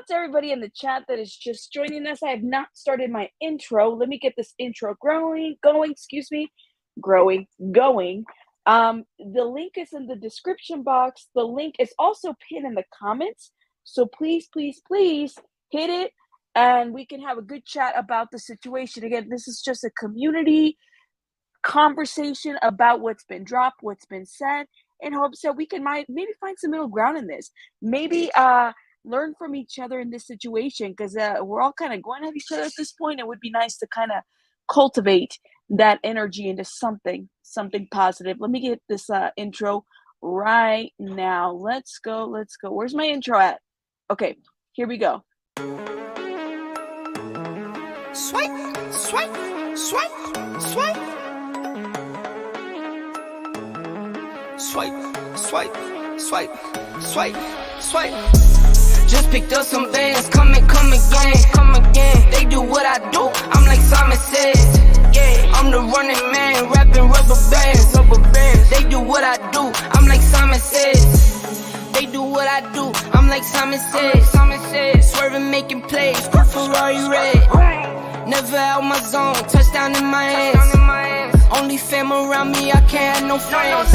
out to everybody in the chat that is just joining us. I have not started my intro. Let me get this intro going. The link is in the description box. The link is also pinned in the comments. So please, please, please hit it and we can have a good chat about the situation. Again, this is just a community conversation about what's been dropped, what's been said, in hopes that we can maybe find some middle ground in this. Maybe learn from each other in this situation, because we're all kind of going at each other at this point. It would be nice to kind of cultivate that energy into something positive. Let me get this intro right now. Let's go. Where's my intro at? Okay, here we go. Swipe, swipe, swipe, swipe. Swipe, swipe, swipe, swipe, swipe. Just picked up some bands, come again. They do what I do, I'm like Simon says. Yeah, I'm the running man, rapping rubber bands. They do what I do, I'm like Simon says. They do what I do, I'm like Simon says. Swerving, making plays, good Ferrari red. Never out my zone, touchdown in my hands. Only fam around me, I can't have no friends.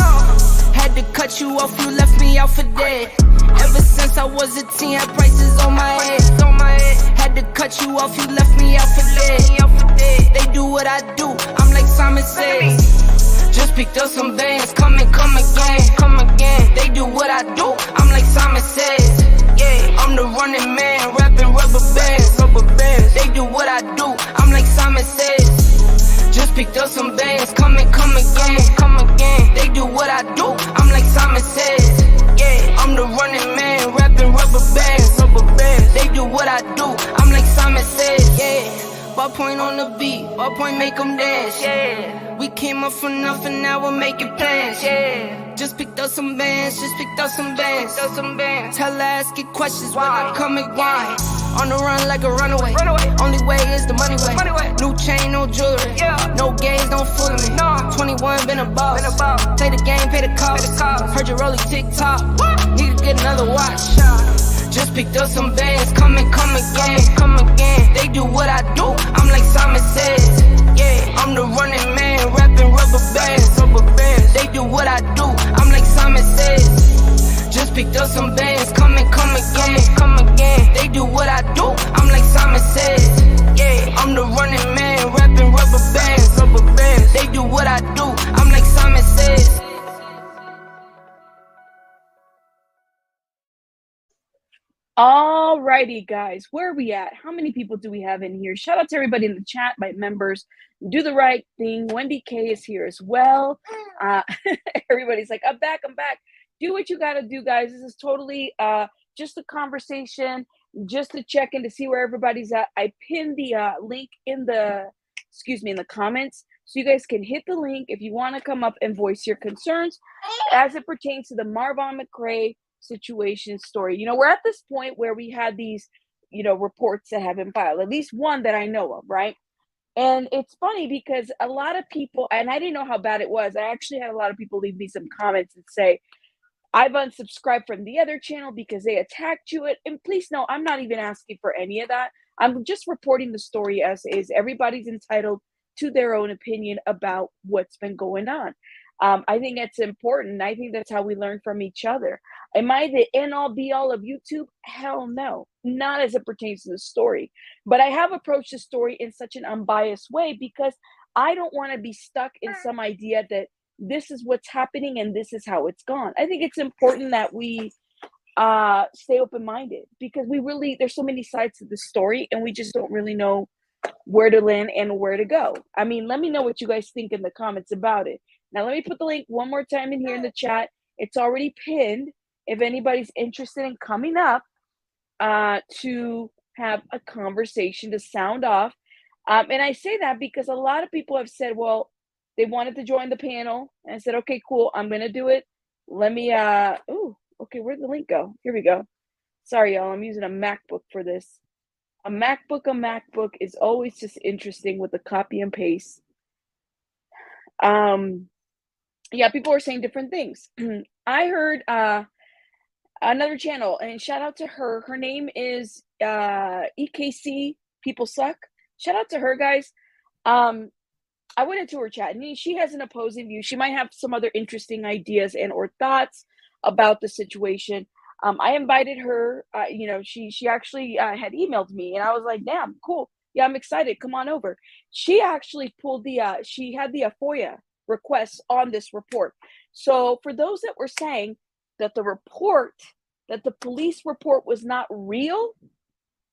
Had to cut you off, you left me out for dead. Ever since I was a teen, had prices on my head. Had to cut you off, you left me out for dead. They do what I do, I'm like Simon says. Just picked up some bands, come again. They do what I do, I'm like Simon says. Yeah, I'm the running man, rapping rubber bands. They do what I do, I'm like Simon says. Just picked up some bands, come again. They do what I do, I'm like Simon says. Yeah, I'm the running man, rapping rubber bands. They do what I do, I'm like Simon says. Yeah, ballpoint on the beat, ballpoint make them dance. Yeah, we came up from nothing, now we're making plans. Yeah, just picked up some bands, Tell her, ask it questions when I come and grind. On the run like a runaway. Only way is the money way. New chain, no jewelry. No games, don't fool me. 21, been a boss. Play the game, pay the cost. Heard your rolling TikTok. Need to get another watch. Just picked up some bands, come again. They do what I do, I'm like Simon says. Yeah, I'm the running man, rapping rubber bands. They do what I do, I'm like Simon says. Just picked up some bands, come again. They do what I do, I'm like Simon says. Yeah, I'm the running man, rapping rubber bands. They do what I do, I'm like Simon says. Alrighty, guys, where are we at? How many people do we have in here? Shout out to everybody in the chat, my members. Do the right thing. Wendy K is here as well. Everybody's like, I'm back. Do what you gotta do, guys. This is totally just a conversation, just to check in to see where everybody's at. I pinned the link in the comments, so you guys can hit the link if you want to come up and voice your concerns as it pertains to the Marvon McCray situation story. You know, we're at this point where we had these, reports that have been filed, at least one that I know of, right? And it's funny because a lot of people, and I didn't know how bad it was. I actually had a lot of people leave me some comments and say, I've unsubscribed from the other channel because they attacked you. And please know, I'm not even asking for any of that. I'm just reporting the story as is. Everybody's entitled to their own opinion about what's been going on. I think that's important. I think that's how we learn from each other. Am I the end-all be-all of YouTube? Hell no, not as it pertains to the story. But I have approached the story in such an unbiased way because I don't want to be stuck in some idea that this is what's happening and this is how it's gone. I think it's important that we stay open-minded because there's so many sides to the story and we just don't really know where to land and where to go. I mean, let me know what you guys think in the comments about it. Now, let me put the link one more time in here in the chat. It's already pinned if anybody's interested in coming up to have a conversation, to sound off. And I say that because a lot of people have said, well, they wanted to join the panel. And I said, okay, cool, I'm going to do it. Let me, okay, where'd the link go? Here we go. Sorry, y'all, I'm using a MacBook for this. A MacBook is always just interesting with the copy and paste. Yeah, people are saying different things. I heard another channel, and shout out to her. Her name is EKC People Suck. Shout out to her, guys. I went into her chat, and she has an opposing view. She might have some other interesting ideas and or thoughts about the situation. I invited her. She actually had emailed me, and I was like, "Damn, cool. Yeah, I'm excited. Come on over." She actually pulled the. She had the FOIA requests on this report. So for those that were saying that the police report was not real,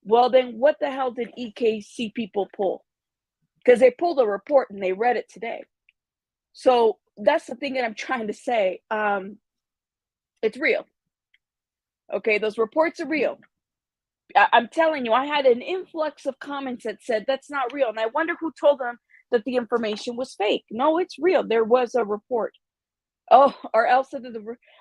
well, then what the hell did EKC people pull? Because they pulled a report and they read it today. So that's the thing that I'm trying to say. It's real. Okay, those reports are real. I'm telling you, I had an influx of comments that said that's not real. And I wonder who told them that the information was fake. No, it's real. There was a report. Oh, or else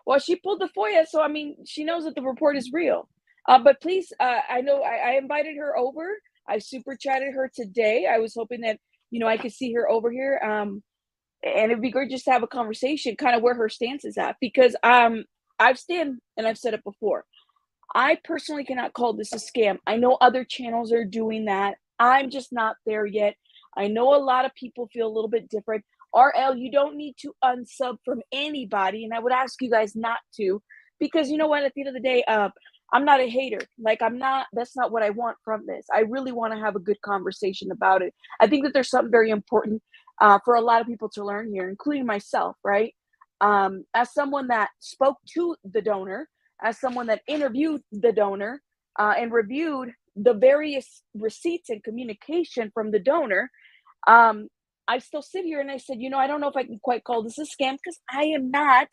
well, she pulled the FOIA, so I mean, she knows that the report is real. But please, I know I invited her over. I super chatted her today. I was hoping that I could see her over here. And it'd be great just to have a conversation, kind of where her stance is at, because I've said it before. I personally cannot call this a scam. I know other channels are doing that. I'm just not there yet. I know a lot of people feel a little bit different. RL, you don't need to unsub from anybody, and I would ask you guys not to, because you know what, at the end of the day, I'm not a hater. Like, that's not what I want from this. I really want to have a good conversation about it. I think that there's something very important for a lot of people to learn here, including myself, right? As someone that spoke to the donor, as someone that interviewed the donor and reviewed the various receipts and communication from the donor, I still sit here and I said, I don't know if I can quite call this a scam, because I am not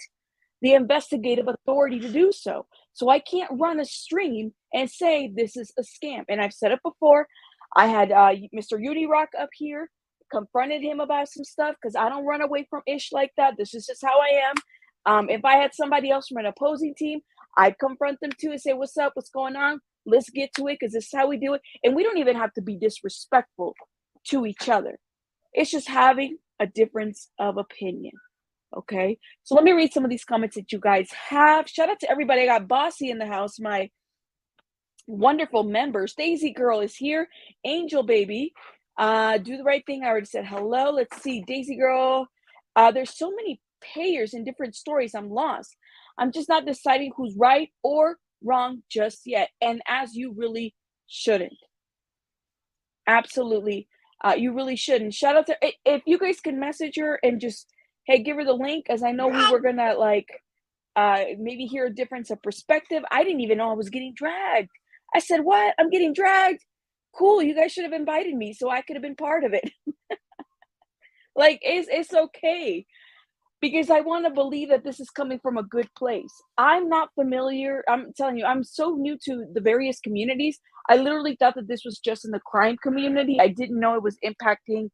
the investigative authority to do so. So I can't run a stream and say this is a scam. And I've said it before. I had Mr. Udi Rock up here, confronted him about some stuff, because I don't run away from ish like that. This is just how I am. If I had somebody else from an opposing team, I'd confront them too and say, what's up? What's going on? Let's get to it, because this is how we do it. And we don't even have to be disrespectful to each other. It's just having a difference of opinion. Okay. So let me read some of these comments that you guys have. Shout out to everybody. I got Bossy in the house. My wonderful members. Daisy Girl is here. Angel Baby. Do the right thing. I already said hello. Let's see. Daisy Girl. There's so many payers in different stories. I'm lost. I'm just not deciding who's right or wrong just yet. And as you really shouldn't. Absolutely. You really shouldn't. Shout out to, if you guys can message her and just, hey, give her the link, as I know we were going to maybe hear a difference of perspective. I didn't even know I was getting dragged. I said, what? I'm getting dragged? Cool. You guys should have invited me so I could have been part of it. Like, it's okay. Because I want to believe that this is coming from a good place. I'm not familiar. I'm telling you, I'm so new to the various communities. I literally thought that this was just in the crime community. I didn't know it was impacting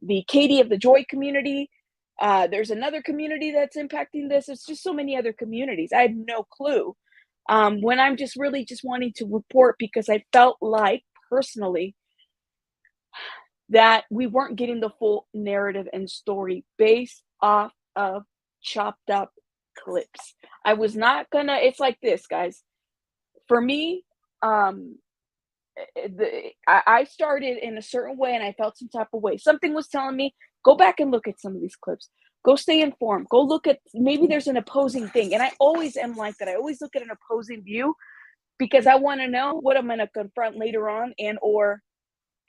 the Katie of the Joy community. There's another community that's impacting this. It's just so many other communities. I had no clue. When I'm just really just wanting to report, because I felt like personally that we weren't getting the full narrative and story based off of chopped up clips. I was not gonna, it's like this, guys. For me, I started in a certain way and I felt some type of way. Something was telling me, go back and look at some of these clips. Go stay informed. Go look at, maybe there's an opposing thing. And I always am like that. I always look at an opposing view, because I want to know what I'm going to confront later on, and or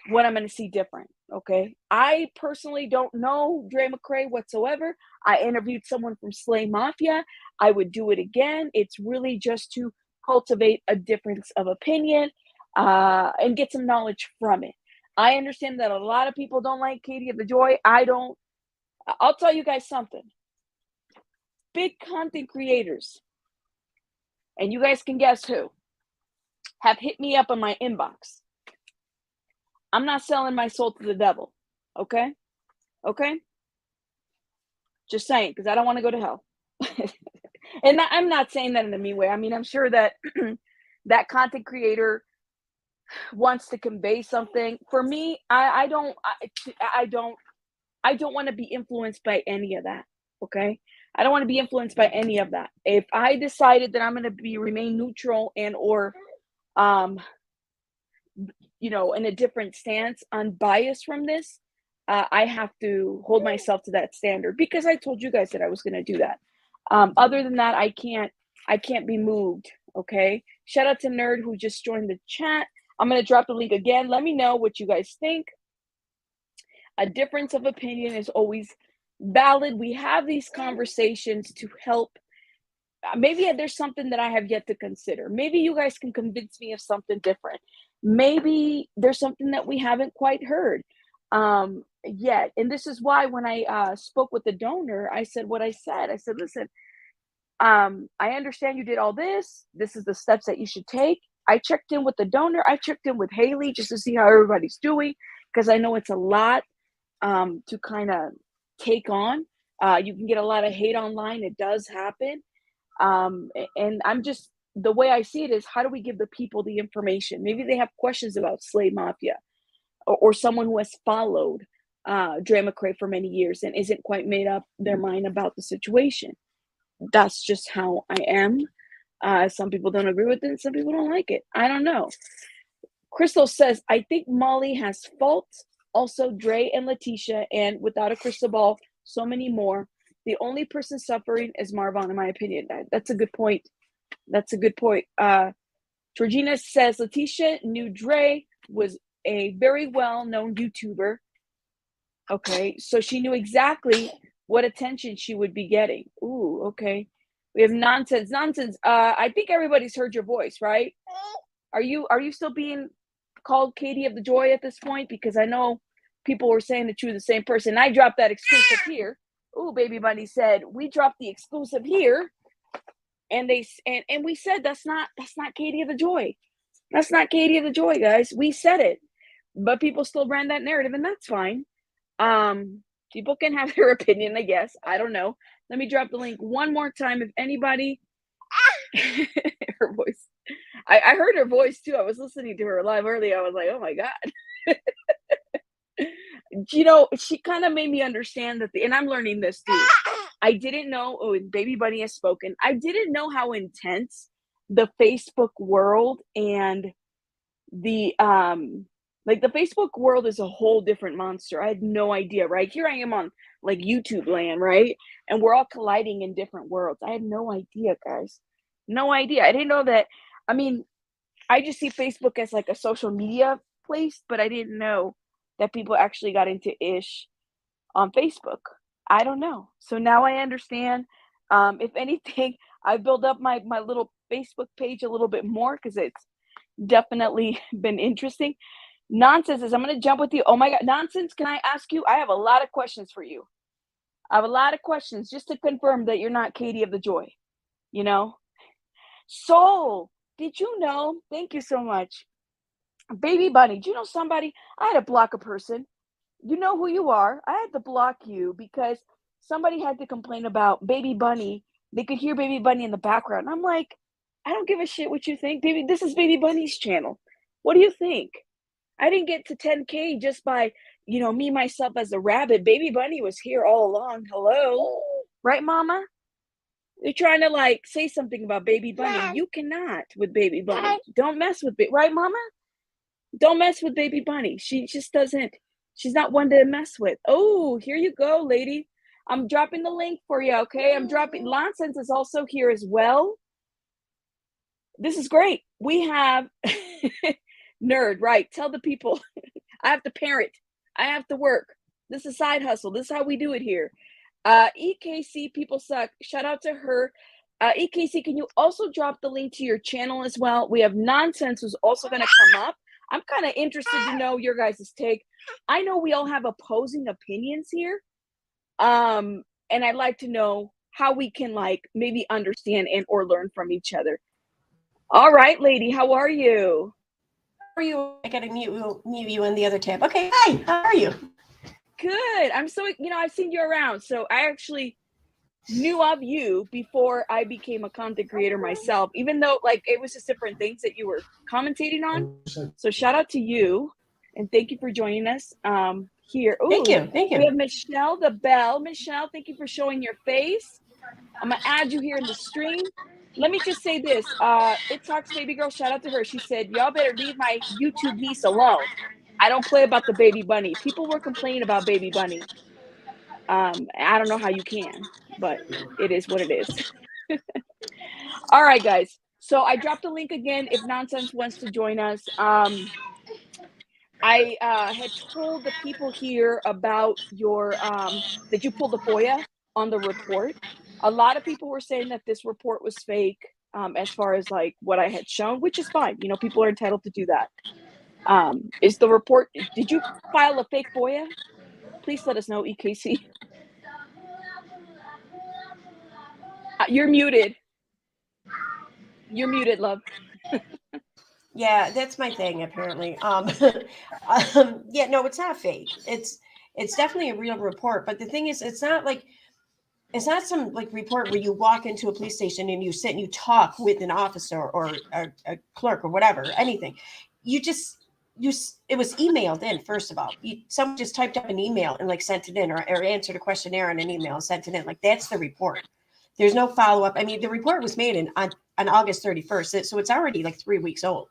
what I'm going to see different. Okay. I personally don't know Dre McCray whatsoever. I interviewed someone from Slay Mafia. I would do it again. It's really just to cultivate a difference of opinion and get some knowledge from it. I understand that a lot of people don't like Katie of the Joy. I don't. I'll tell you guys something. Big content creators, and you guys can guess who, have hit me up on my inbox. I'm not selling my soul to the devil. Okay? Okay? Just saying, because I don't want to go to hell. And I'm not saying that in a mean way. I mean, I'm sure that that content creator wants to convey something. For me, I don't want to be influenced by any of that. Okay. I don't want to be influenced by any of that. If I decided that I'm going to remain neutral and or in a different stance, unbiased from this, I have to hold myself to that standard because I told you guys that I was going to do that. Other than that, I can't be moved. Okay. Shout out to Nerd who just joined the chat. I'm going to drop the link again. Let me know what you guys think. A difference of opinion is always valid. We have these conversations to help. Maybe there's something that I have yet to consider. Maybe you guys can convince me of something different. Maybe there's something that we haven't quite heard yet. And this is why when I spoke with the donor, I said what I said. I said, listen, I understand you did all this. This is the steps that you should take. I checked in with the donor. I checked in with Haley just to see how everybody's doing because I know it's a lot to kind of take on. You can get a lot of hate online. It does happen. And I'm just, the way I see it is, how do we give the people the information? Maybe they have questions about slave mafia or someone who has followed Dre McCray for many years and isn't quite made up their mind about the situation. That's just how I am. Some people don't agree with it. Some people don't like it. I don't know. Crystal says, I think Molly has faults. Also, Dre and Leticia, and without a crystal ball, so many more. The only person suffering is Marvon, in my opinion. That's a good point. That's a good point. Georgina says, Leticia knew Dre was a very well-known YouTuber. Okay, so she knew exactly what attention she would be getting. Ooh, okay. We have nonsense. I think everybody's heard your voice, right? Are you still being called Katie of the Joy at this point? Because I know people were saying that you were the same person. I dropped that exclusive here. Ooh, Baby Bunny said we dropped the exclusive here, and we said that's not Katie of the Joy. That's not Katie of the Joy, guys. We said it, but people still ran that narrative, and that's fine. People can have their opinion, I guess. I don't know. Let me drop the link one more time. If anybody, her voice, I heard her voice too. I was listening to her live earlier. I was like, oh my God. She kind of made me understand that and I'm learning this too. I didn't know, Baby Bunny has spoken. I didn't know how intense the Facebook world and the Facebook world is a whole different monster. I had no idea, right? Here I am on like YouTube land, right? And we're all colliding in different worlds. I had no idea, guys. No idea. I didn't know that. I mean, I just see Facebook as like a social media place, but I didn't know that people actually got into ish on Facebook. I don't know. So now I understand. If anything, I build up my little Facebook page a little bit more because it's definitely been interesting. Nonsense is I'm going to jump with you. Oh my God. Nonsense, can I ask you? I have a lot of questions for you. I have a lot of questions just to confirm that you're not Katie of the Joy. Soul, did you know? Thank you so much. Baby Bunny, do you know somebody? I had to block a person. You know who you are. I had to block you because somebody had to complain about Baby Bunny. They could hear Baby Bunny in the background. I'm like, I don't give a shit what you think. Baby, this is Baby Bunny's channel. What do you think? I didn't get to 10K just by, me, myself as a rabbit. Baby Bunny was here all along. Hello. Right, Mama? They're trying to say something about Baby Bunny. You cannot with Baby Bunny. Don't mess with it. Right, Mama? Don't mess with Baby Bunny. She just doesn't. She's not one to mess with. Oh, here you go, lady. I'm dropping the link for you, okay? I'm dropping. Nonsense is also here as well. This is great. We have Nerd, right? Tell the people. I have to parent. I have to work. This is side hustle. This is how we do it here. EKC, people suck. Shout out to her. EKC, can you also drop the link to your channel as well? We have Nonsense who's also going to come up. I'm kind of interested to know your guys' take. I know we all have opposing opinions here. And I'd like to know how we can maybe understand and or learn from each other. All right, lady, how are you? How are you? I gotta mute you in the other tab. Okay, hi, how are you? Good. I'm so, I've seen you around. So I actually knew of you before I became a content creator myself, even though it was just different things that you were commentating on. So shout out to you. And thank you for joining us here. Ooh, Thank you. Thank we you. have Michelle the Bell. Michelle, thank you for showing your face. I'm going to add you here in the stream. Let me just say this. It Talks Baby Girl, shout out to her. She said, y'all better leave my YouTube niece alone. I don't play about the baby bunny. People were complaining about baby bunny. I don't know how you can, but it is what it is. All right, guys. So I dropped a link again if Nonsense wants to join us. I had told the people here about your that you pulled the FOIA on the report. A lot of people were saying that this report was fake, as far as like what I had shown, which is fine. You know, people are entitled to do that. Is the report? Did you file a fake FOIA? Please let us know, EKC. You're muted. You're muted, love. Yeah, that's my thing apparently. Yeah, no, it's not fake. It's definitely a real report. But the thing is, it's not some like report where you walk into a police station and you sit and you talk with an officer or a clerk or whatever, anything. You just it was emailed in. First of all, someone just typed up an email and like sent it in, or answered a questionnaire on an email and sent it in. Like that's the report. There's no follow up. I mean, the report was made on August 31st, so it's already like 3 weeks old.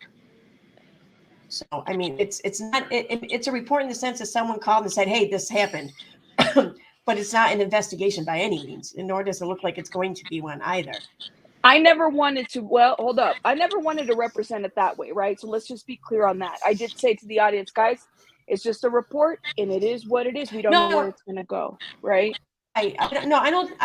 So I mean, it's not it's a report in the sense that someone called and said, "Hey, this happened," but it's not an investigation by any means, and nor does it look like it's going to be one either. I never wanted to, well, hold up. I never wanted to represent it that way, right? So let's just be clear on that. I did say to the audience, guys, it's just a report and it is what it is. We don't know where it's going to go, right? I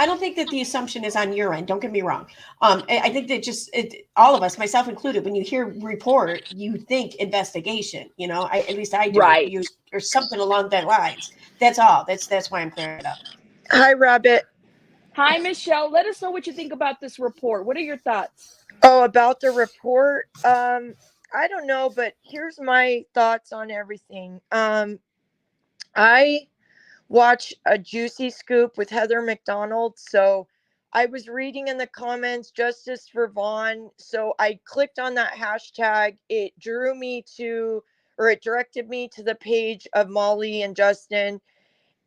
don't think that the assumption is on your end. Don't get me wrong. I think that all of us, myself included, when you hear report, you think investigation. You know, at least I do. Right. Or something along that lines. That's all. That's why I'm clearing it up. Hi, Rabbit. Hi, Michelle. Let us know what you think about this report. What are your thoughts? Oh, about the report. I don't know, but here's my thoughts on everything. I watch a Juicy Scoop with Heather McDonald, so I was reading in the comments justice for Vaughn, so I clicked on that hashtag. It directed me to the page of Molly and Justin,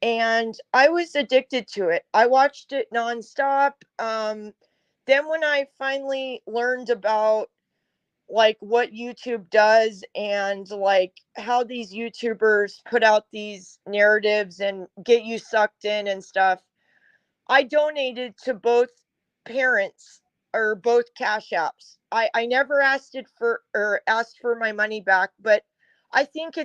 and I was addicted to it. I watched it nonstop. Then when I finally learned about like what YouTube does and like how these YouTubers put out these narratives and get you sucked in and stuff, I donated to both parents or both cash apps. I never asked for my money back, but I think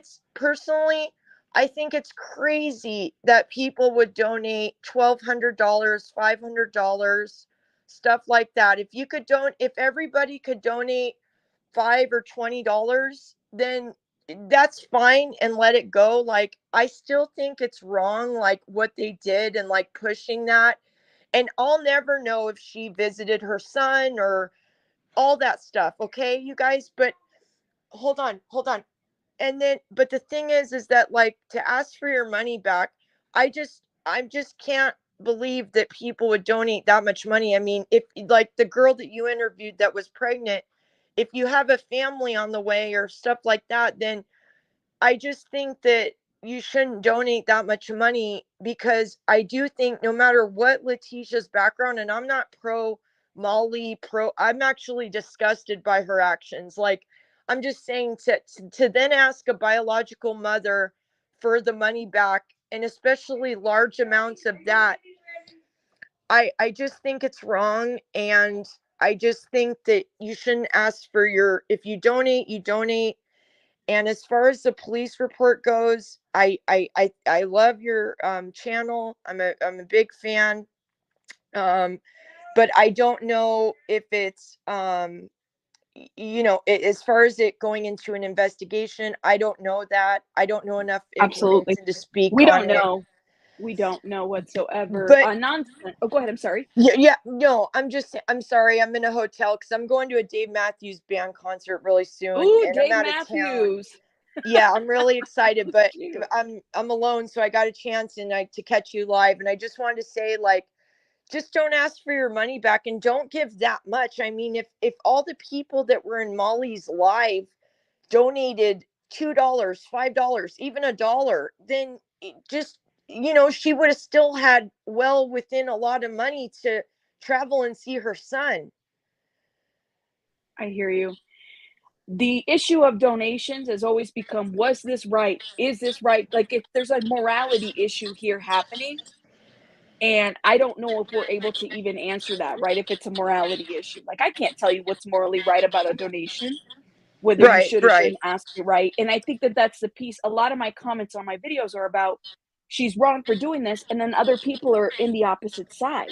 I think it's crazy that people would donate $1,200, $500, stuff like that. If everybody could donate $5 or $20, then that's fine and let it go. Like, I still think it's wrong, like what they did and like pushing that. And I'll never know if she visited her son or all that stuff. Okay, you guys, but hold on. But the thing is that like to ask for your money back, I just can't believe that people would donate that much money. I mean, if like the girl that you interviewed that was pregnant, if you have a family on the way or stuff like that, then I just think that you shouldn't donate that much money, because I do think no matter what Leticia's background, and I'm not pro Molly, I'm actually disgusted by her actions. Like, I'm just saying to then ask a biological mother for the money back, and especially large amounts of that, I just think it's wrong. And I just think that you shouldn't ask for if you donate, you donate. And as far as the police report goes, I love your channel. I'm a big fan. But I don't know if it's as far as it going into an investigation, I don't know that. I don't know enough Absolutely. information to speak We on don't it. know. We don't know whatsoever. But Nonsense. Oh, go ahead. I'm sorry. yeah, no, I'm sorry. I'm in a hotel because I'm going to a Dave Matthews Band concert really soon, Ooh, and I'm Dave out of town. Matthews. Yeah, I'm really excited, but Cute. I'm alone, so I got a chance and to catch you live. And I just wanted to say, like, just don't ask for your money back and don't give that much. I mean, if all the people that were in Molly's live donated $2, $5, even $1, then just, she would have still had well within a lot of money to travel and see her son. I hear you. The issue of donations has always become, was this right? Is this right? Like, if there's a morality issue here happening, and I don't know if we're able to even answer that, right? If it's a morality issue. Like, I can't tell you what's morally right about a donation, whether you Right, should or right. shouldn't ask it, right? And I think that that's the piece. A lot of my comments on my videos are about, she's wrong for doing this, and then other people are in the opposite side.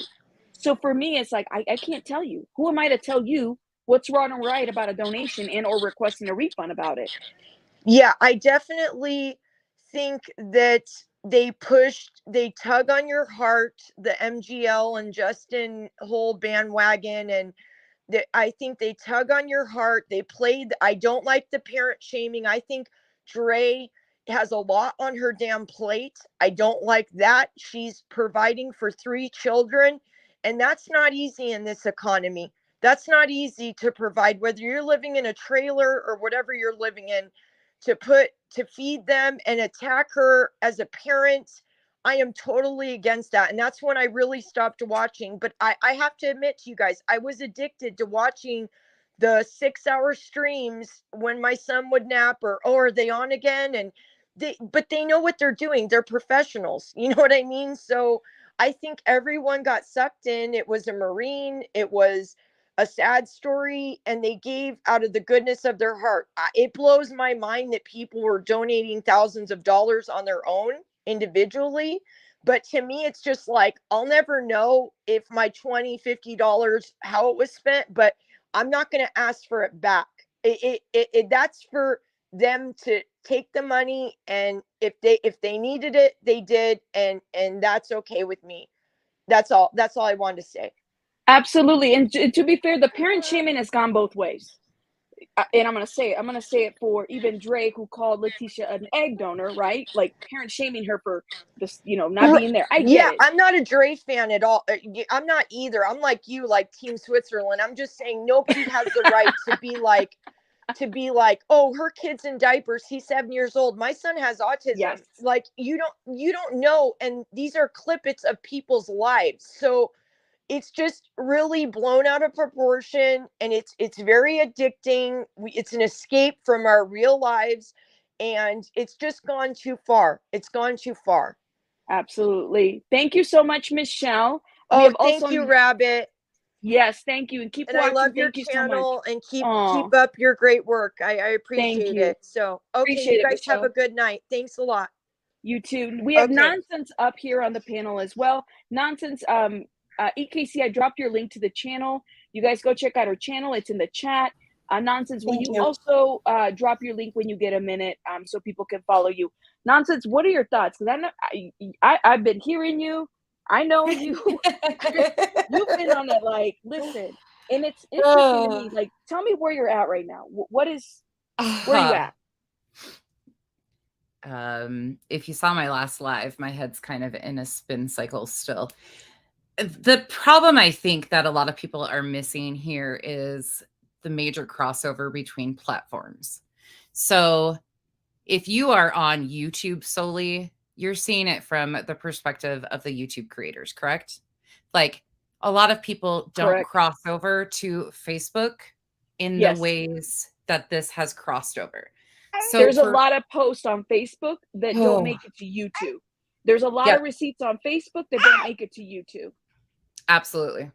So for me, it's like, I can't tell you. Who am I to tell you what's wrong or right about a donation and or requesting a refund about it? Yeah, I definitely think that they tug on your heart, the MGL and Justin whole bandwagon, and I think they tug on your heart. They played. I don't like the parent shaming. I think Dre has a lot on her damn plate. I don't like that. She's providing for 3 children, and that's not easy in this economy. That's not easy to provide, whether you're living in a trailer or whatever you're living in, to feed them and attack her as a parent. I am totally against that. And that's when I really stopped watching. But I have to admit to you guys, I was addicted to watching the 6-hour streams when my son would nap, or, oh, are they on again? And but they know what they're doing. They're professionals. You know what I mean? So I think everyone got sucked in. It was a Marine. It was a sad story, and they gave out of the goodness of their heart. It blows my mind that people were donating thousands of dollars on their own individually, but to me it's just like, I'll never know if my $20-$50 how it was spent, but I'm not going to ask for it back. That's for them to take the money, and if they needed it, they did, and that's okay with me. That's all I wanted to say. Absolutely. And to be fair, the parent shaming has gone both ways. And I'm going to say it for even Drake, who called Leticia an egg donor, right? Like, parent shaming her for this, not being there. I get it. I'm not a Dre fan at all. I'm not either. I'm like you, like Team Switzerland. I'm just saying nobody has the right to be like, oh, her kid's in diapers. He's 7 years old. My son has autism. Yes. Like, you don't know. And these are clippets of people's lives. So it's just really blown out of proportion, and it's very addicting. It's an escape from our real lives, and it's just gone too far. It's gone too far. Absolutely. Thank you so much, Michelle. Oh, thank you, Rabbit. Yes, thank you, and keep and watching. I love your Thank you channel, so much. and keep up your great work. I appreciate you. it. So, okay, Appreciate you it, guys have Michelle. a good night. Thanks a lot. You too. We have Okay. Nonsense up here on the panel as well. Nonsense, EKC, I dropped your link to the channel. You guys go check out her channel. It's in the chat. Nonsense, will you also drop your link when you get a minute, so people can follow you? Nonsense, what are your thoughts? Because I've been hearing you. I know you. You've been on it. Like, listen, and it's interesting to me. Like, tell me where you're at right now. Where are you at? If you saw my last live, my head's kind of in a spin cycle still. The problem I think that a lot of people are missing here is the major crossover between platforms. So if you are on YouTube solely, you're seeing it from the perspective of the YouTube creators, correct? Like, a lot of people don't cross over to Facebook in the ways that this has crossed over. So there's a lot of posts on Facebook that don't make it to YouTube. There's a lot of receipts on Facebook that don't make it to YouTube. Absolutely.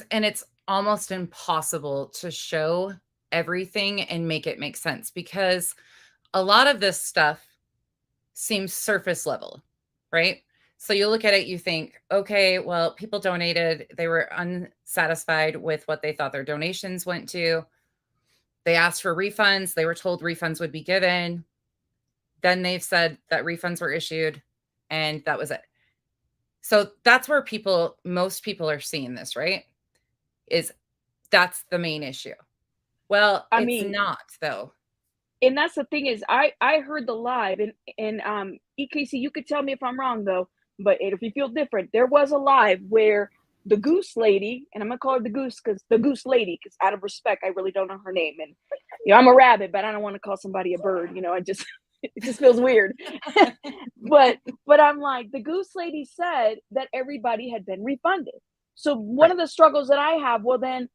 And it's almost impossible to show everything and make it make sense, because a lot of this stuff seems surface level, right? So you look at it, you think, okay, well, people donated, they were unsatisfied with what they thought their donations went to. They asked for refunds. They were told refunds would be given. Then they've said that refunds were issued, and that was it. So that's where most people are seeing this, right? That's the main issue. Well, it's not, though. And that's the thing is, I heard the live, and EKC, you could tell me if I'm wrong though, but if you feel different, there was a live where the goose lady, and I'm gonna call her the goose lady, because out of respect, I really don't know her name. And I'm a rabbit, but I don't want to call somebody a bird. I just it just feels weird. but I'm like, the goose lady said that everybody had been refunded. So one of the struggles that I have, well, then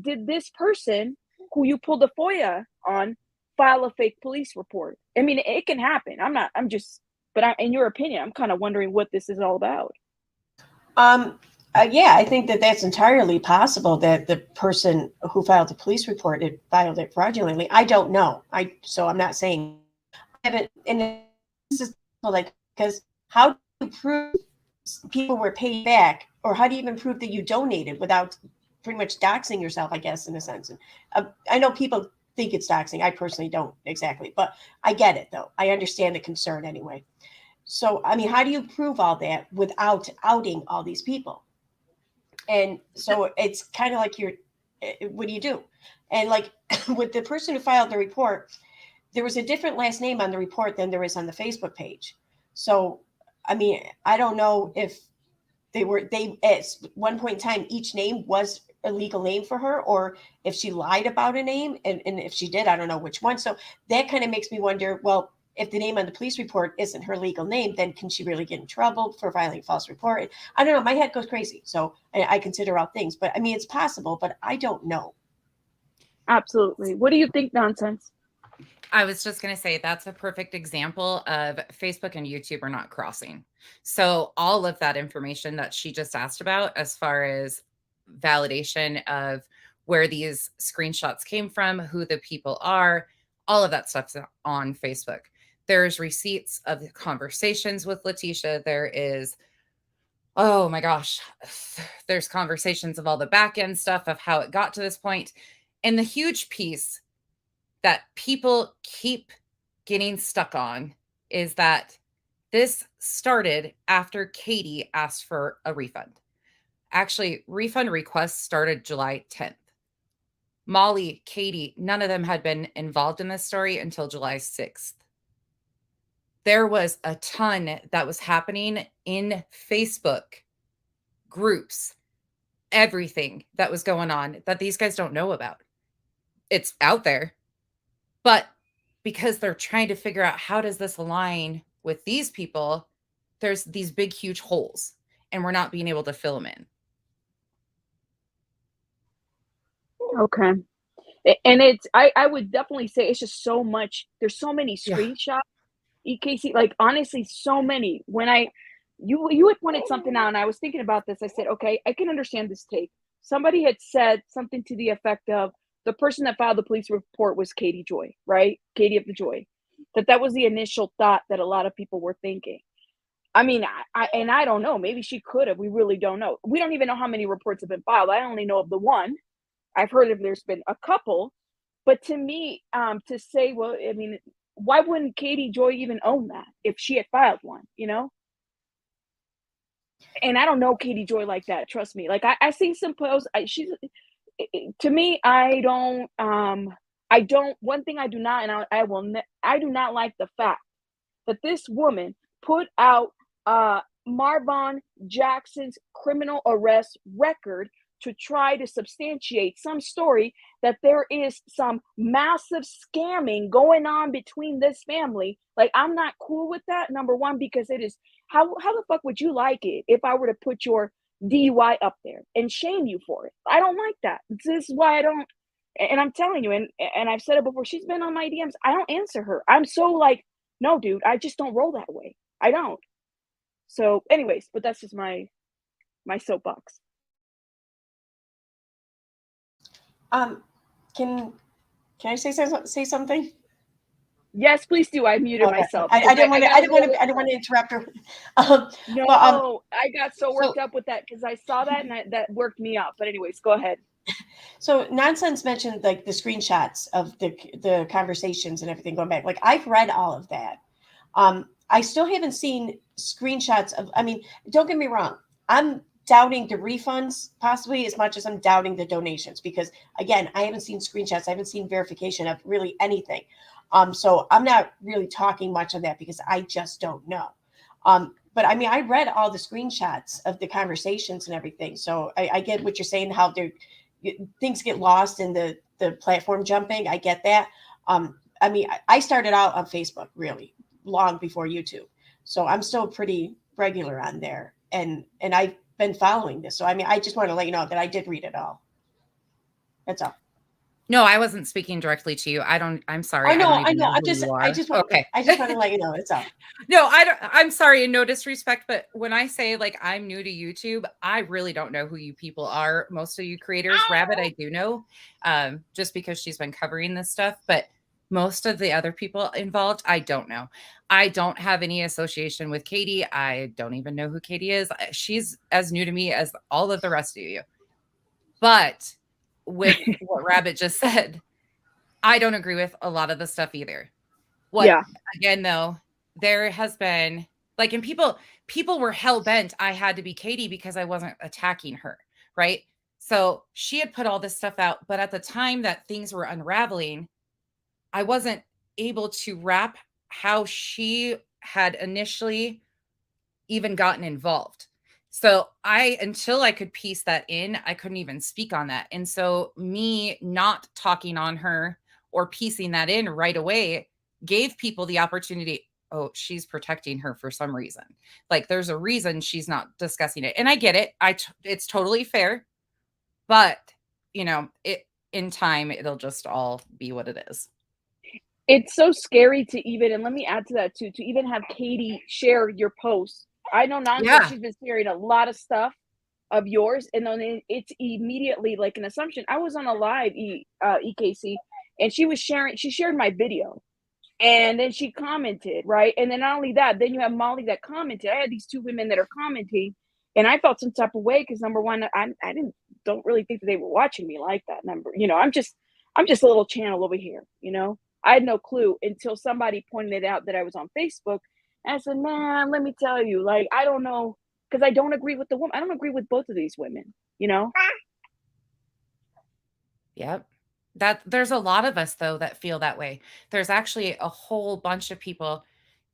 did this person who you pulled a FOIA on file a fake police report? I mean, it can happen. In your opinion, I'm kind of wondering what this is all about. Yeah, I think that that's entirely possible, that the person who filed the police report had filed it fraudulently. I don't know. So I'm not saying I haven't. And this is like, because how do you prove people were paid back, or how do you even prove that you donated without pretty much doxing yourself, I guess, in a sense? And I know people think it's doxing. I personally don't exactly, but I get it though. I understand the concern anyway. So, I mean, how do you prove all that without outing all these people? And so it's kind of like what do you do? And like with the person who filed the report, there was a different last name on the report than there is on the Facebook page. So, I mean, I don't know if they at one point in time, each name was a legal name for her, or if she lied about a name. And if she did, I don't know which one. So that kind of makes me wonder, well, if the name on the police report isn't her legal name, then can she really get in trouble for filing a false report? I don't know. My head goes crazy. So I consider all things, but I mean, it's possible, but I don't know. Absolutely. What do you think, Nonsense? I was just going to say that's a perfect example of Facebook and YouTube are not crossing. So all of that information that she just asked about, as far as validation of where these screenshots came from, who the people are, all of that stuff's on Facebook. There's receipts of the conversations with Leticia. There is, oh my gosh, there's conversations of all the back end stuff of how it got to this point. And the huge piece that people keep getting stuck on is that this started after Katie asked for a refund. Actually, refund requests started July 10th. Molly, Katie, none of them had been involved in this story until July 6th. There was a ton that was happening in Facebook groups, everything that was going on that these guys don't know about. It's out there, but because they're trying to figure out how does this align with these people, there's these big, huge holes, and we're not being able to fill them in. Okay. And I would definitely say it's just so much. There's so many screenshots. EKC, like honestly, so many. When you had pointed something out, and I was thinking about this, I said, okay, I can understand this take. Somebody had said something to the effect of the person that filed the police report was Katie Joy, right? Katie of the Joy. That was the initial thought that a lot of people were thinking. I mean, I don't know. Maybe she could have. We really don't know. We don't even know how many reports have been filed. I only know of the one. I've heard if there's been a couple. But to me, to say, well, I mean, why wouldn't Katie Joy even own that if she had filed one, And I don't know Katie Joy like that. Trust me. Like I see some posts. To me, I don't, one thing I do not, and I do not like the fact that this woman put out Marvon Jackson's criminal arrest record to try to substantiate some story that there is some massive scamming going on between this family. Like, I'm not cool with that, number one, because it is, how the fuck would you like it if I were to put your DUI up there and shame you for it? I don't like that. This is why I don't, and I'm telling you, and I've said it before, she's been on my DMs. I don't answer her. I'm so like, no, dude, I just don't roll that way. I don't. So anyways, but that's just my soapbox. Can I say something? Yes, please do. I muted myself. I didn't want to interrupt her. No, I got so worked up with that because I saw that and that worked me up. But anyways, go ahead. So Nonsense mentioned like the screenshots of the conversations and everything going back. Like I've read all of that. I still haven't seen screenshots of. I mean, don't get me wrong. I'm doubting the refunds possibly as much as I'm doubting the donations because again, I haven't seen screenshots. I haven't seen verification of really anything. So I'm not really talking much on that because I just don't know. but I mean, I read all the screenshots of the conversations and everything. So I get what you're saying, how things get lost in the platform jumping. I get that. I mean, I started out on Facebook really long before YouTube. So I'm still pretty regular on there. And I've been following this. So, I mean, I just want to let you know that I did read it all. That's all. No, I wasn't speaking directly to you. I'm sorry. I know. I don't even know I who you are. I just want to let you know. It's all. No, I'm sorry, and no disrespect, but when I say like I'm new to YouTube, I really don't know who you people are. Most of you creators, Rabbit, I do know, just because she's been covering this stuff, but most of the other people involved, I don't know. I don't have any association with Katie. I don't even know who Katie is. She's as new to me as all of the rest of you. But with what Rabbit just said, I don't agree with a lot of the stuff either. Again, though, there has been like, and people were hell bent I had to be Katie because I wasn't attacking her, right? So she had put all this stuff out, but at the time that things were unraveling, I wasn't able to wrap how she had initially even gotten involved. So until I could piece that in, I couldn't even speak on that. And so me not talking on her or piecing that in right away gave people the opportunity. Oh, she's protecting her for some reason. Like there's a reason she's not discussing it. And I get it. It's totally fair, but in time, it'll just all be what it is. It's so scary to even, and let me add to that too, to even have Katie share your posts. I know nonsense. She's been sharing a lot of stuff of yours, and then it's immediately like an assumption. I was on a live EKC, and she shared my video, and then she commented, right? And then not only that, then you have Molly that commented. I had these two women that are commenting, and I felt some type of way because number one, I don't really think that they were watching me like that. I'm just a little channel over here, I had no clue until somebody pointed it out that I was on Facebook. And I said, man, let me tell you, like, I don't know, because I don't agree with the woman. I don't agree with both of these women, Yep. There's a lot of us, though, that feel that way. There's actually a whole bunch of people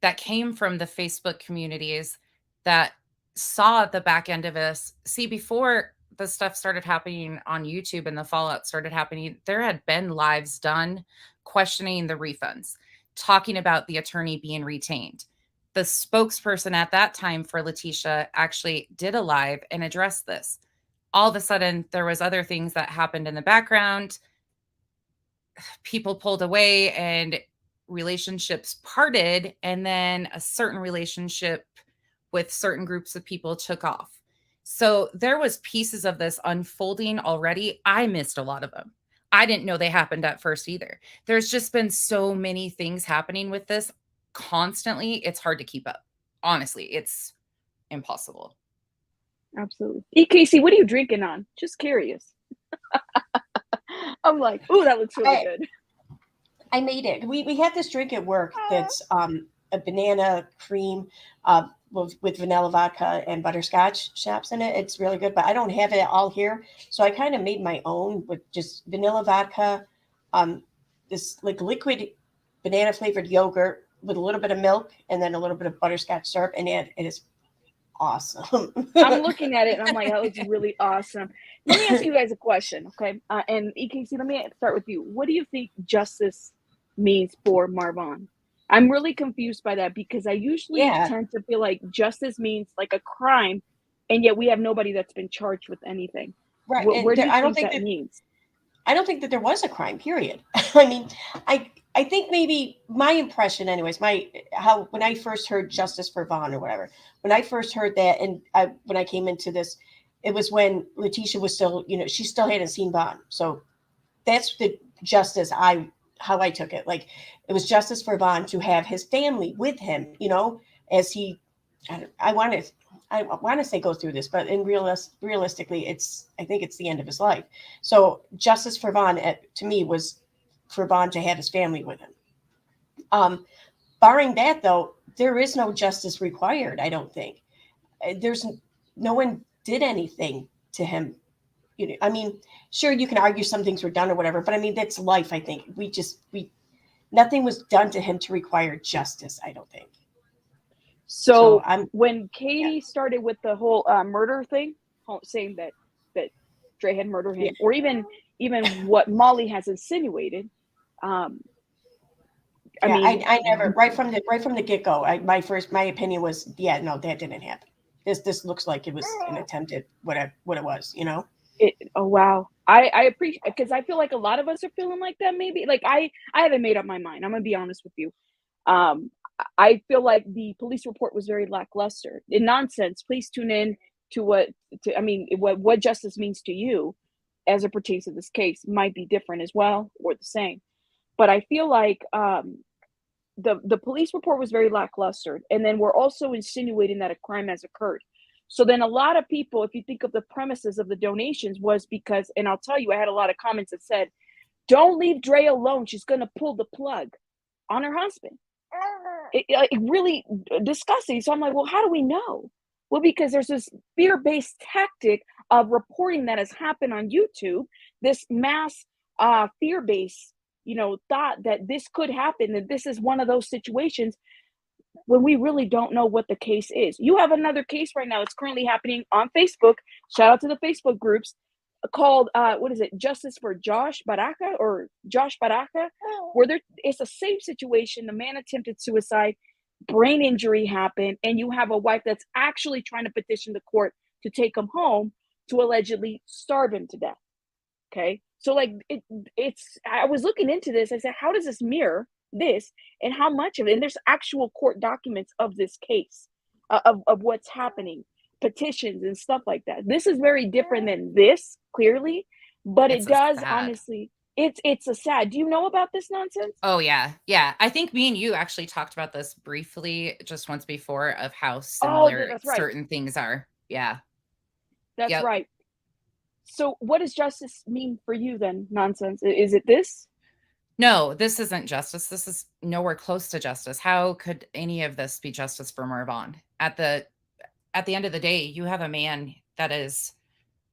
that came from the Facebook communities that saw the back end of us. See, before the stuff started happening on YouTube and the fallout started happening, there had been lives done questioning the refunds, talking about the attorney being retained. The spokesperson at that time for Leticia actually did a live and addressed this. All of a sudden, there was other things that happened in the background. People pulled away and relationships parted, and then a certain relationship with certain groups of people took off. So there was pieces of this unfolding already. I missed a lot of them. I didn't know they happened at first either. There's just been so many things happening with this constantly. It's hard to keep up. Honestly, it's impossible. Absolutely. EKC, what are you drinking on? Just curious. I'm like, ooh, that looks really good. I made it. We had this drink at work that's a banana cream with vanilla vodka and butterscotch schnapps in it. It's really good, but I don't have it all here. So I kind of made my own with just vanilla vodka, this like liquid banana flavored yogurt with a little bit of milk and then a little bit of butterscotch syrup. And it is awesome. I'm looking at it and I'm like, that looks really awesome. Let me ask you guys a question, okay? And EKC, let me start with you. What do you think justice means for Marvon? I'm really confused by that because I usually tend to feel like justice means like a crime, and yet we have nobody that's been charged with anything. Right. Where do you think that means? I don't think that there was a crime, period. I mean, I think maybe my impression anyways, when I first heard justice for Vaughn or whatever, when I first heard that, and when I came into this, it was when Leticia was still, she still hadn't seen Vaughn. So that's the justice how I took it. Like it was justice for Vaughn to have his family with him, as he, I want to say go through this, but realistically, I think it's the end of his life. So justice for Vaughn to me was for Vaughn to have his family with him. Barring that though, there is no justice required. I don't think no one did anything to him. I mean, sure, you can argue some things were done or whatever, but I mean, that's life. I think nothing was done to him to require justice. I don't think. So I'm when Katie started with the whole murder thing, saying that Dre had murdered him, or even what Molly has insinuated, I yeah, mean, I never right from the get go. My opinion was, yeah, no, that didn't happen. This looks like it was an attempt at what it was, you know. oh wow, I appreciate, because I feel like a lot of us are feeling like that. Maybe like I haven't made up my mind. I'm gonna be honest with you. Um, I feel like the police report was very lackluster. In nonsense, please tune in to what justice means to you as it pertains to this case might be different as well, or the same. But I feel like the police report was very lackluster, and then we're also insinuating that a crime has occurred. So then a lot of people, if you think of the premises of the donations, was because, and I'll tell you, I had a lot of comments that said, don't leave Dre alone, she's going to pull the plug on her husband. It really disgusting. So I'm like, well, how do we know? Well, because there's this fear-based tactic of reporting that has happened on YouTube, this mass fear-based, thought that this could happen, that this is one of those situations when we really don't know what the case is. You have another case right now. It's currently happening on Facebook. Shout out to the Facebook groups, called what is it, Justice for Josh Baraka, where it's the same situation. The man attempted suicide, brain injury happened, and you have a wife that's actually trying to petition the court to take him home to allegedly starve him to death. Okay, so like it's I was looking into this. I said, how does this mirror this, and how much of it? And there's actual court documents of this case, of what's happening, petitions and stuff like that. This is very different than this, clearly, but It's it a does, sad. honestly, it's a sad. Do you know about this nonsense? Oh yeah. Yeah. I think me and you actually talked about this briefly just once before, of how Oh, similar that's right. certain things are. Yeah. That's Yep. right. So what does justice mean for you then? Nonsense. Is it this? No, this isn't justice. This is nowhere close to justice. How could any of this be justice for Marvon? At the end of the day, you have a man that is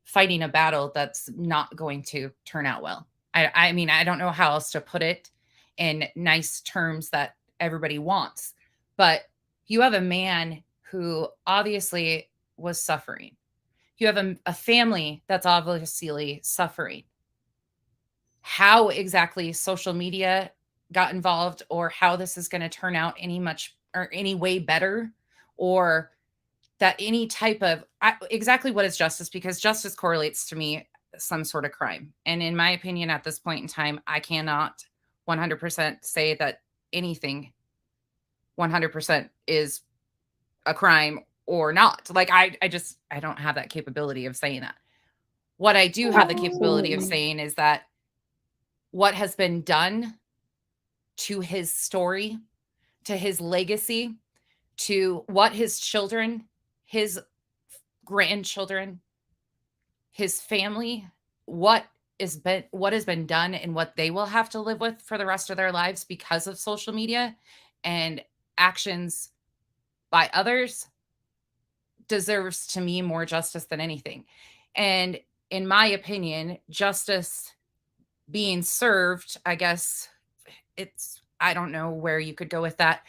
fighting a battle that's not going to turn out well. I mean, I don't know how else to put it in nice terms that everybody wants, but you have a man who obviously was suffering. You have a family that's obviously suffering. How exactly social media got involved, or how this is going to turn out any way better, or that any type of exactly what is justice, because justice correlates to me some sort of crime. And in my opinion, at this point in time, I cannot 100% say that anything 100% is a crime or not. Like I don't have that capability of saying that. What I do have the capability of Absolutely. saying is that what has been done to his story, to his legacy, to what his children, his grandchildren, his family, what has been done, and what they will have to live with for the rest of their lives because of social media and actions by others, deserves to me more justice than anything. And in my opinion, justice being served, I guess I don't know where you could go with that.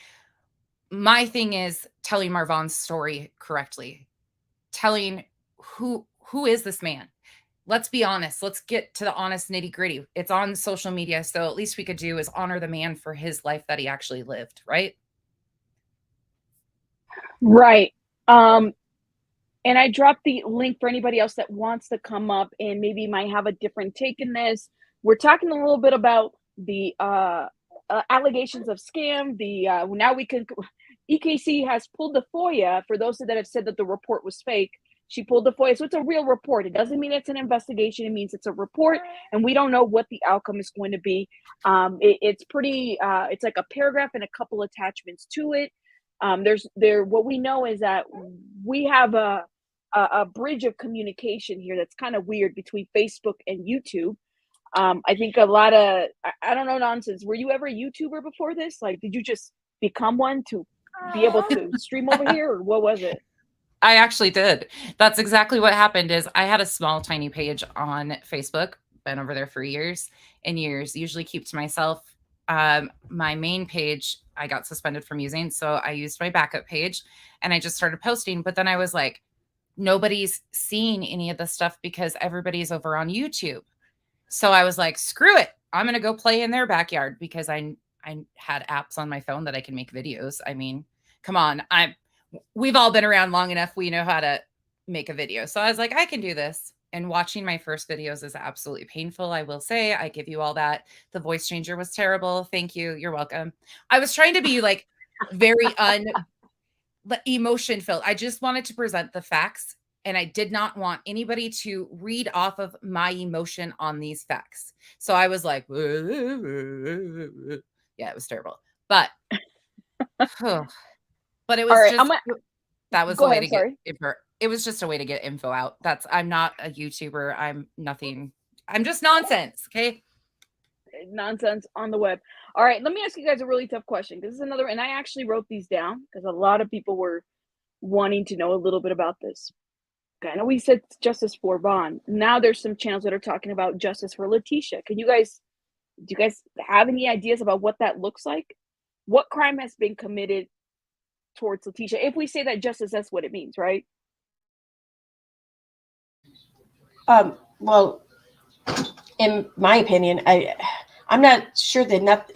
My thing is telling Marvon's story correctly, telling who is this man. Let's be honest. Let's get to the honest nitty gritty. It's on social media, so at least we could do is honor the man for his life that he actually lived, right? Right. And I dropped the link for anybody else that wants to come up and maybe might have a different take in this. We're talking a little bit about the allegations of scam. Now we can. EKC has pulled the FOIA for those that have said that the report was fake. She pulled the FOIA, so it's a real report. It doesn't mean it's an investigation. It means it's a report, and we don't know what the outcome is going to be. It's pretty. It's like a paragraph and a couple attachments to it. What we know is that we have a bridge of communication here that's kind of weird between Facebook and YouTube. I think a lot of I don't know, nonsense. Were you ever a YouTuber before this? Like, did you just become one to be able to stream over here, or what was it? I actually did. That's exactly what happened. Is I had a small tiny page on Facebook, been over there for years and years, usually keep to myself. my main page, I got suspended from using. So I used my backup page and I just started posting. But then I was like, nobody's seeing any of this stuff because everybody's over on YouTube. So I was like, screw it. I'm going to go play in their backyard because I had apps on my phone that I can make videos. I mean, come on. We've all been around long enough. We know how to make a video. So I was like, I can do this. And watching my first videos is absolutely painful. I will say, I give you all that. The voice changer was terrible. Thank you. You're welcome. I was trying to be like very emotion filled. I just wanted to present the facts. And I did not want anybody to read off of my emotion on these facts. So I was like, yeah, it was terrible. But, but it was All right, just, that was go the way ahead, to sorry. get it was just a way to get info out. I'm not a YouTuber. I'm nothing. I'm just nonsense. Okay. Nonsense on the web. All right, let me ask you guys a really tough question. This is another, and I actually wrote these down because a lot of people were wanting to know a little bit about this. Okay, I know we said justice for Vaughn. Now there's some channels that are talking about justice for Leticia. Do you guys have any ideas about what that looks like? What crime has been committed towards Leticia? If we say that justice, that's what it means, right? Well, in my opinion, I'm not sure I'm not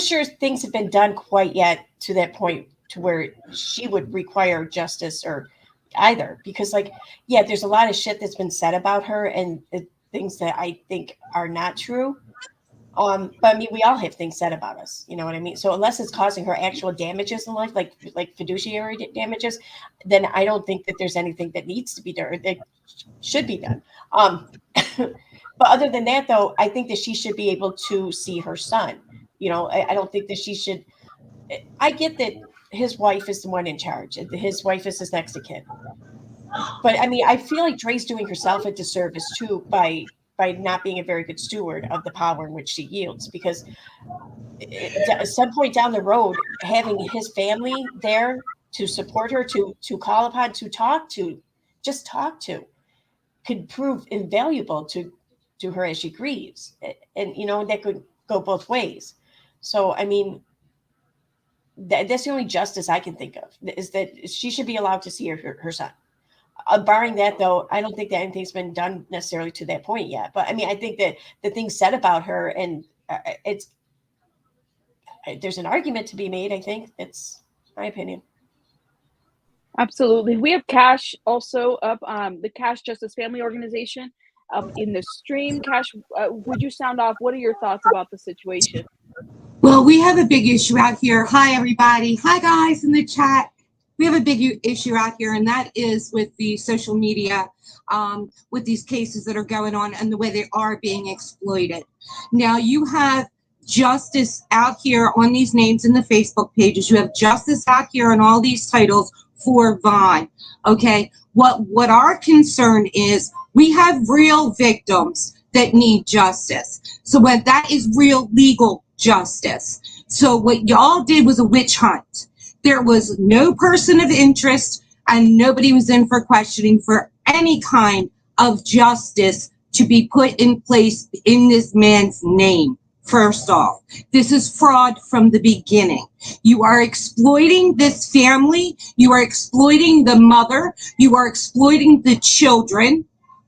sure things have been done quite yet to that point to where she would require justice or either, because like, yeah, there's a lot of shit that's been said about her and things that I think are not true. But I mean, we all have things said about us, you know what I mean? So unless it's causing her actual damages in life, like fiduciary damages, then I don't think that there's anything that needs to be done or that should be done. But other than that, though, I think that she should be able to see her son. You know, I don't think that she should. I get that his wife is the one in charge. His wife is his next of kin. But I mean, I feel like Dre's doing herself a disservice too by not being a very good steward of the power in which she yields, because at some point down the road, having his family there to support her, to call upon, to talk to, just talk to, could prove invaluable to her as she grieves. And, you know, that could go both ways. So, I mean, that's the only justice I can think of, is that she should be allowed to see her son. Barring that, though, I don't think that anything's been done necessarily to that point yet. But I mean, I think that the things said about her, and there's an argument to be made. I think that's my opinion. Absolutely. We have Cash also up, the Cash Justice Family Organization up in the stream. Cash, would you sound off? What are your thoughts about the situation? Well, we have a big issue out here. Hi, everybody. Hi, guys in the chat. We have a big issue out here, and that is with the social media, with these cases that are going on and the way they are being exploited. Now, you have justice out here on these names in the Facebook pages. You have justice out here on all these titles for Vaughn. Okay, what our concern is, we have real victims that need justice. So when that is real legal justice. So what y'all did was a witch hunt. There was no person of interest and nobody was in for questioning for any kind of justice to be put in place in this man's name. First off, this is fraud from the beginning. You are exploiting this family. You are exploiting the mother. You are exploiting the children.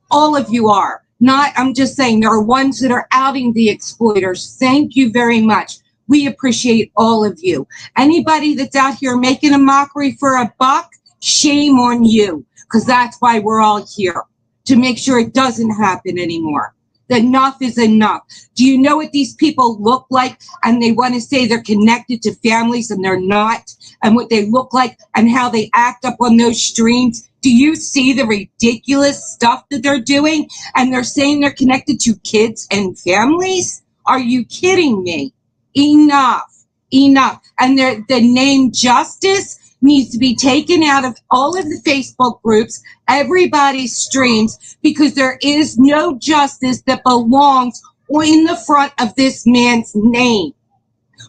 All of you are. Not, I'm just saying, there are ones that are outing the exploiters. Thank you very much. We appreciate all of you. Anybody that's out here making a mockery for a buck, shame on you, because that's why we're all here, to make sure it doesn't happen anymore. Enough is enough. Do you know what these people look like? And they want to say they're connected to families and they're not, and what they look like and how they act up on those streams. Do you see the ridiculous stuff that they're doing? And they're saying they're connected to kids and families? Are you kidding me? Enough. And the name justice needs to be taken out of all of the Facebook groups, everybody's streams, because there is no justice that belongs in the front of this man's name.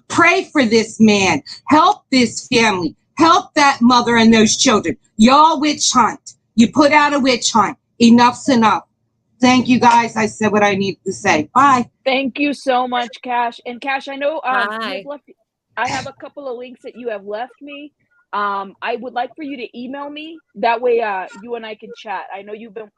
Pray for this man. Help this family. Help that mother and those children. Y'all witch hunt. You put out a witch hunt. Enough's enough. Thank you guys. I said what I needed to say. Bye. Thank you so much, Cash. And Cash, I know you Bye. have left. I have a couple of links that you have left me. I would like for you to email me. That way, you and I can chat. I know you've been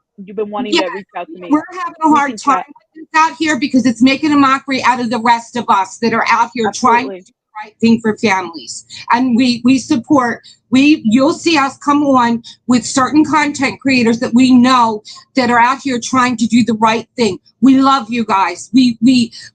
wanting to reach out to me. We're having a hard time with this out here because it's making a mockery out of the rest of us that are out here trying to do the right thing for families. And we support. You'll see us come on with certain content creators that we know that are out here trying to do the right thing. We love you guys. We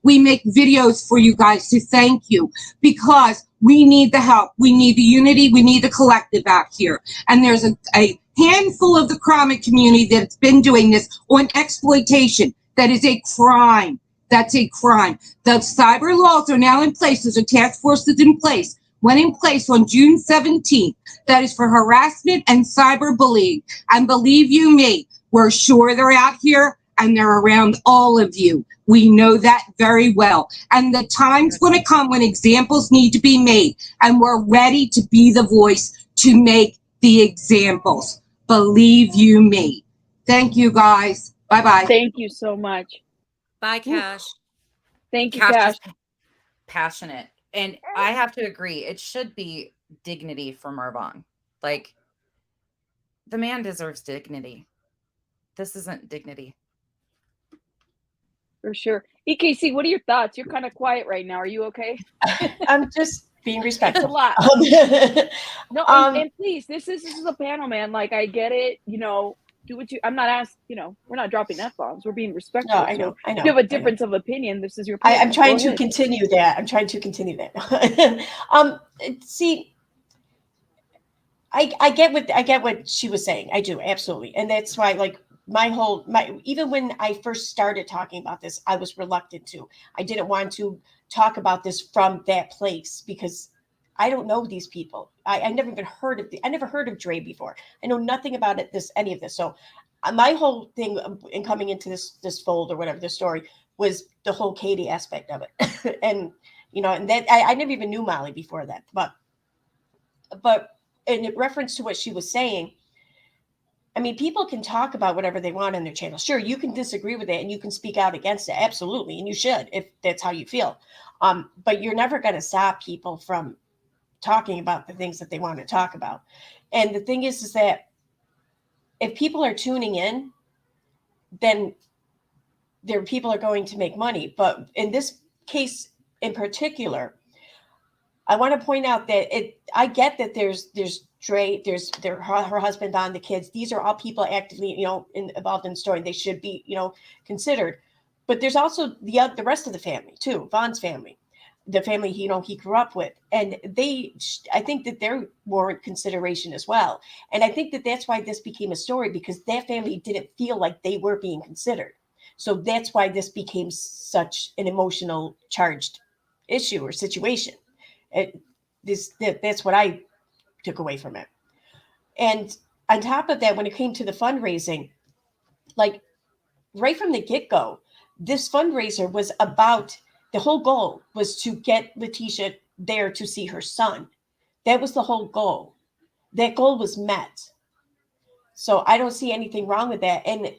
make videos for you guys to thank you because we need the help. We need the unity. We need the collective out here. And there's a handful of the comic community that's been doing this on exploitation. That is a crime. That's a crime. The cyber laws are now in place. There's a task force that's in place. Went in place on June 17th. That is for harassment and cyberbullying. And believe you me, we're sure they're out here and they're around all of you. We know that very well. And the time's going to come when examples need to be made. And we're ready to be the voice to make the examples. Believe you me. Thank you, guys. Bye-bye. Thank you so much. Bye, Cash. Thank you, Cash. Is passionate. And I have to agree, it should be dignity for Marvon. Like, the man deserves dignity. This isn't dignity. For sure. EKC, what are your thoughts? You're kind of quiet right now. Are you okay? I'm just being respectful. It's a lot. No, and please, this is a panel, man. Like, I get it. You know, do what you. I'm not asked. You know, we're not dropping F-bombs. We're being respectful. No, I know. If you have a difference of opinion, this is your. I'm trying to continue that. See, I get what she was saying. I do, absolutely, and that's why, like, even when I first started talking about this, I was reluctant to. I didn't want to talk about this from that place because I don't know these people. I never even heard of I never heard of Dre before. I know nothing about any of this. So my whole thing in coming into this fold or whatever, this story, was the whole Katie aspect of it. And, you know, and that I never even knew Molly before that. But in reference to what she was saying, I mean, people can talk about whatever they want on their channel. Sure, you can disagree with it and you can speak out against it. Absolutely. And you should, if that's how you feel. But you're never going to stop people from talking about the things that they want to talk about. And the thing is that if people are tuning in, then people are going to make money. But in this case in particular, I want to point out that I get that there's Dre, there's her husband, Don, the kids. These are all people actively, you know, involved in the story. They should be, you know, considered. But there's also the rest of the family too, Von's family, the family he grew up with, and I think that they're warrant consideration as well. And I think that that's why this became a story, because that family didn't feel like they were being considered. So that's why this became such an emotional charged issue or situation. That's what I took away from it. And on top of that, when it came to the fundraising, like right from the get-go, this fundraiser was about, the whole goal was to get Leticia there to see her son. That was the whole goal. That goal was met. So I don't see anything wrong with that. And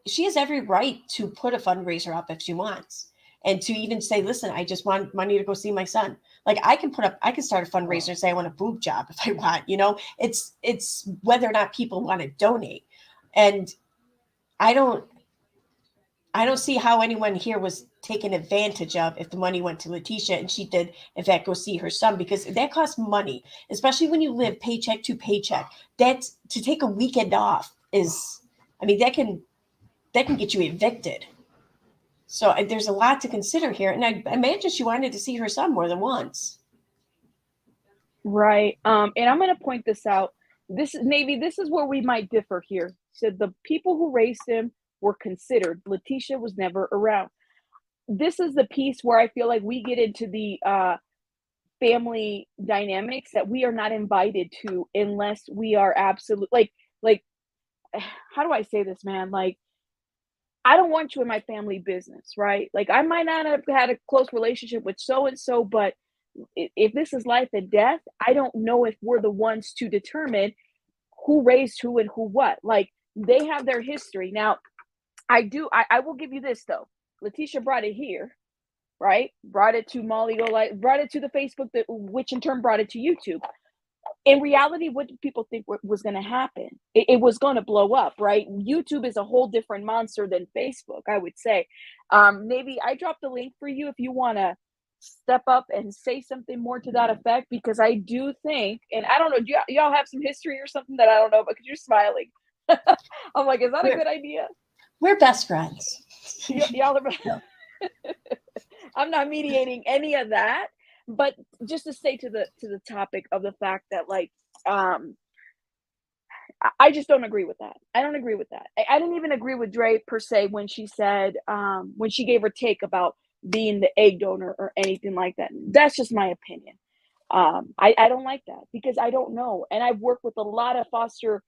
she has every right to put a fundraiser up if she wants. And to even say, listen, I just want money to go see my son. Like I can start a fundraiser and say I want a boob job if I want, you know, it's whether or not people want to donate. And I don't see how anyone here was taken advantage of if the money went to Leticia and she did, in fact, go see her son, because that costs money, especially when you live paycheck to paycheck. That's to take a weekend off is, I mean, that can get you evicted. So there's a lot to consider here. And I imagine she wanted to see her son more than once. Right. And I'm going to point this out. This is where we might differ here. So the people who raised him were considered. Leticia was never around. This is the piece where I feel like we get into the family dynamics that we are not invited to unless we are absolute. Like, how do I say this, man? Like, I don't want you in my family business, right? Like, I might not have had a close relationship with so-and-so, but if this is life and death, I don't know if we're the ones to determine who raised who and who what. Like, they have their history. Now, I will give you this though. Leticia brought it here, right? Brought it to Molly Golightly, brought it to the Facebook, which in turn brought it to YouTube. In reality, what did people think was going to happen? It was going to blow up, right? YouTube is a whole different monster than Facebook, I would say. Maybe I dropped the link for you if you want to step up and say something more to that effect, because I do think, and I don't know, do y'all have some history or something that I don't know, because you're smiling. I'm like, is that a good idea? We're best friends. Y'all are. I'm not mediating any of that, but just to say to the topic of the fact that, like, I just don't agree with that. I don't agree with that. I didn't even agree with Dre per se when she said, when she gave her take about being the egg donor or anything like that. That's just my opinion. I don't like that, because I don't know. And I've worked with a lot of foster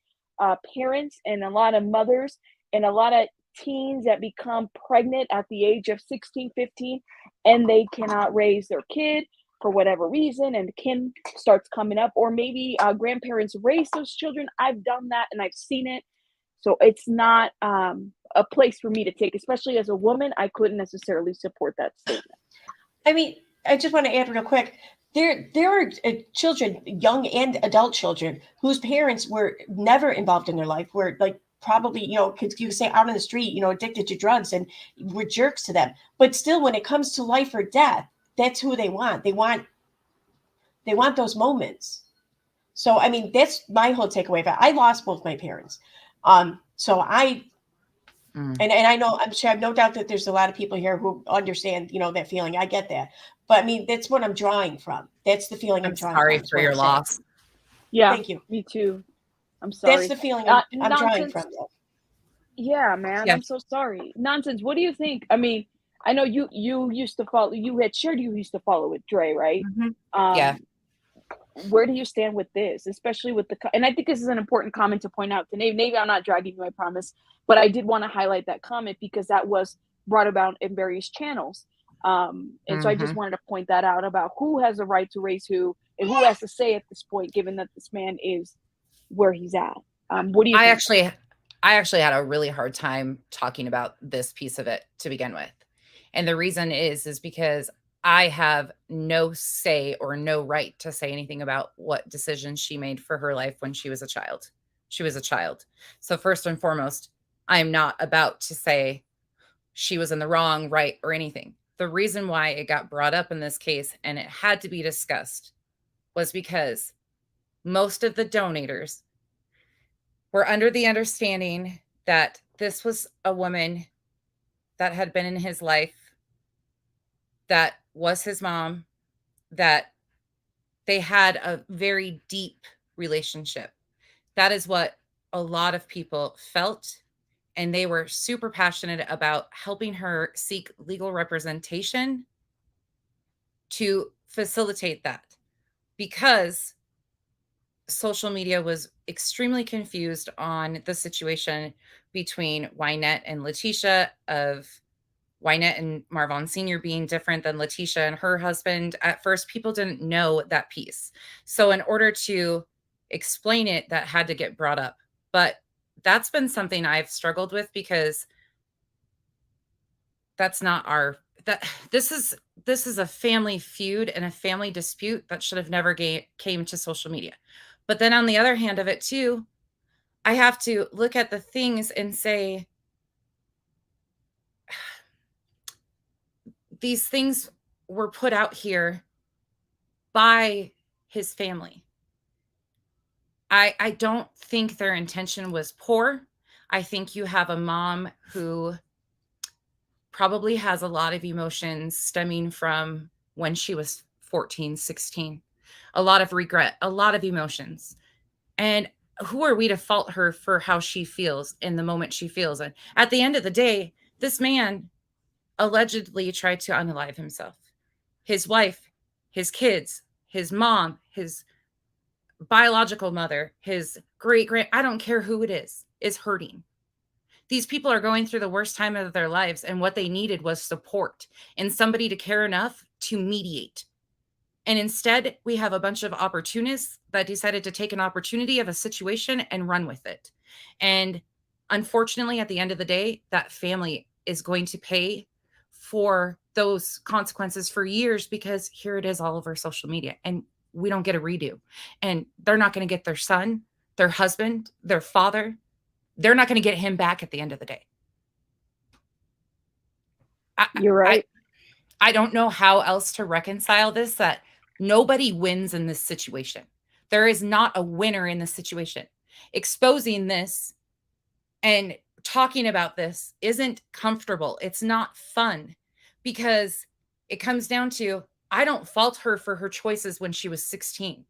parents and a lot of mothers and a lot of teens that become pregnant at the age of 16, 15, and they cannot raise their kid for whatever reason, and the kin starts coming up, or maybe grandparents raise those children. I've done that and I've seen it. So it's not a place for me to take, especially as a woman. I couldn't necessarily support that statement. I mean, I just want to add real quick. There are children, young and adult children, whose parents were never involved in their life, were like probably, you know, could you say out on the street, you know, addicted to drugs, and were jerks to them. But still, when it comes to life or death, that's who they want. They want those moments. So, I mean, that's my whole takeaway. But I lost both my parents. So and I know, I'm sure I have no doubt that there's a lot of people here who understand, you know, that feeling. I get that. But I mean, that's what I'm drawing from. That's the feeling I'm drawing sorry from. for your loss. Yeah. Thank you. Me too. I'm sorry. That's the feeling I'm drawing from. Yeah, man. Yeah. I'm so sorry. Nonsense. What do you think? I mean, I know you used to follow, you had shared you used to follow with Dre, right? Yeah. Where do you stand with this, especially with and I think this is an important comment to point out today. Maybe I'm not dragging you, I promise, but I did want to highlight that comment because that was brought about in various channels. And so I just wanted to point that out about who has the right to raise who and who has to say at this point, given that this man is where he's at. What do you think? I actually had a really hard time talking about this piece of it to begin with. And the reason is because I have no say or no right to say anything about what decisions she made for her life when she was a child. She was a child. So first and foremost, I'm not about to say she was in the wrong, right, or anything. The reason why it got brought up in this case and it had to be discussed was because most of the donators were under the understanding that this was a woman that had been in his life, that was his mom, that they had a very deep relationship. That is what a lot of people felt. And they were super passionate about helping her seek legal representation to facilitate that, because social media was extremely confused on the situation between Wynette and Leticia, of Wynette and Marvon Sr. being different than Leticia and her husband. At first, people didn't know that piece. So in order to explain it, that had to get brought up. But that's been something I've struggled with, because that's not this is a family feud and a family dispute that should have never came to social media. But then on the other hand of it too, I have to look at the things and say, these things were put out here by his family. I don't think their intention was poor. I think you have a mom who probably has a lot of emotions stemming from when she was 14, 16. A lot of regret, a lot of emotions. And who are we to fault her for how she feels in the moment she feels? And at the end of the day, this man allegedly tried to unalive himself. His wife, his kids, his mom, his biological mother, his great-grand, I don't care who it is hurting. These people are going through the worst time of their lives, and what they needed was support and somebody to care enough to mediate. And instead, we have a bunch of opportunists that decided to take an opportunity of a situation and run with it. And Unfortunately, at the end of the day, that family is going to pay for those consequences for years, because here it is all over social media and we don't get a redo. And they're not going to get their son, their husband, their father. They're not going to get him back at the end of the day. You're right. I don't know how else to reconcile this, that nobody wins in this situation. There is not a winner in this situation. Exposing this and talking about this isn't comfortable. It's not fun, because it comes down to, I don't fault her for her choices when she was 16,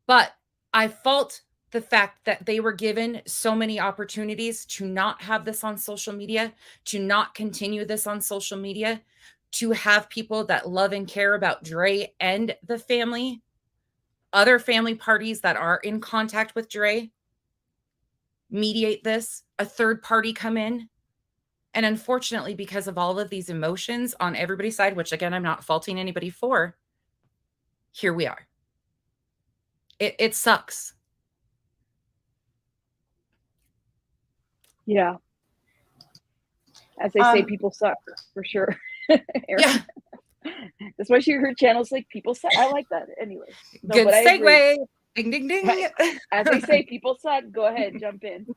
but I fault the fact that they were given so many opportunities to not have this on social media, to not continue this on social media, to have people that love and care about Dre and the family, other family parties that are in contact with Dre, mediate this, a third party come in. And unfortunately, because of all of these emotions on everybody's side, which again, I'm not faulting anybody for, here we are. It sucks. Yeah. As they say, people suck, for sure. Yeah. That's why her channel's like, people suck. I like that. Anyway. No, Good but I agree. segue. Ding, ding, ding. As they say, people suck. Go ahead, jump in.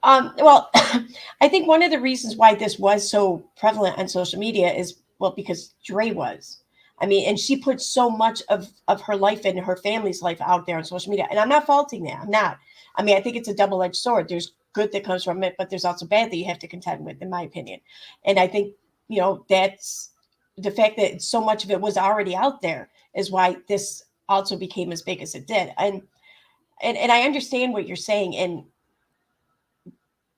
Well, I think one of the reasons why this was so prevalent on social media is, well, because Dre was. I mean, and she put so much of her life and her family's life out there on social media. And I'm not faulting that. I'm not. I mean, I think it's a double-edged sword. There's good that comes from it, but there's also bad that you have to contend with, in my opinion. And I think, you know, that's the fact that so much of it was already out there is why this also became as big as it did. And I understand what you're saying, and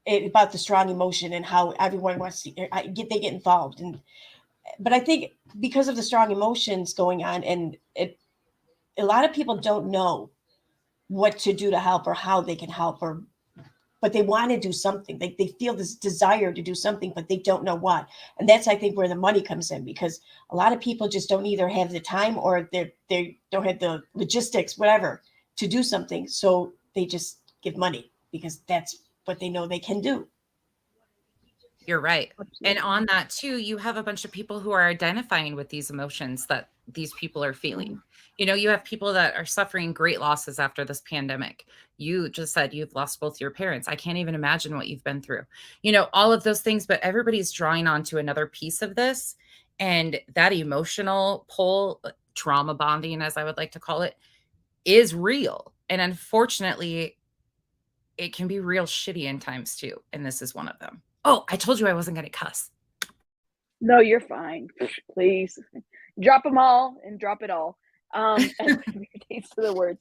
about the strong emotion and how everyone wants to they get involved. But I think because of the strong emotions going on, and a lot of people don't know what to do to help or how they can help, but they want to do something. They feel this desire to do something, but they don't know what. And that's, I think, where the money comes in, because a lot of people just don't either have the time or they don't have the logistics, whatever, to do something. So they just give money because that's what they know they can do. You're right. And on that too, you have a bunch of people who are identifying with these emotions that these people are feeling. You know, you have people that are suffering great losses after this pandemic. You just said you've lost both your parents. I can't even imagine what you've been through. You know, all of those things, but everybody's drawing on to another piece of this. And that emotional pull, trauma bonding, as I would like to call it, is real. And unfortunately, it can be real shitty in times too. And this is one of them. Oh, I told you I wasn't going to cuss. No, you're fine. Please drop them all and drop it all. As it pertains to the words.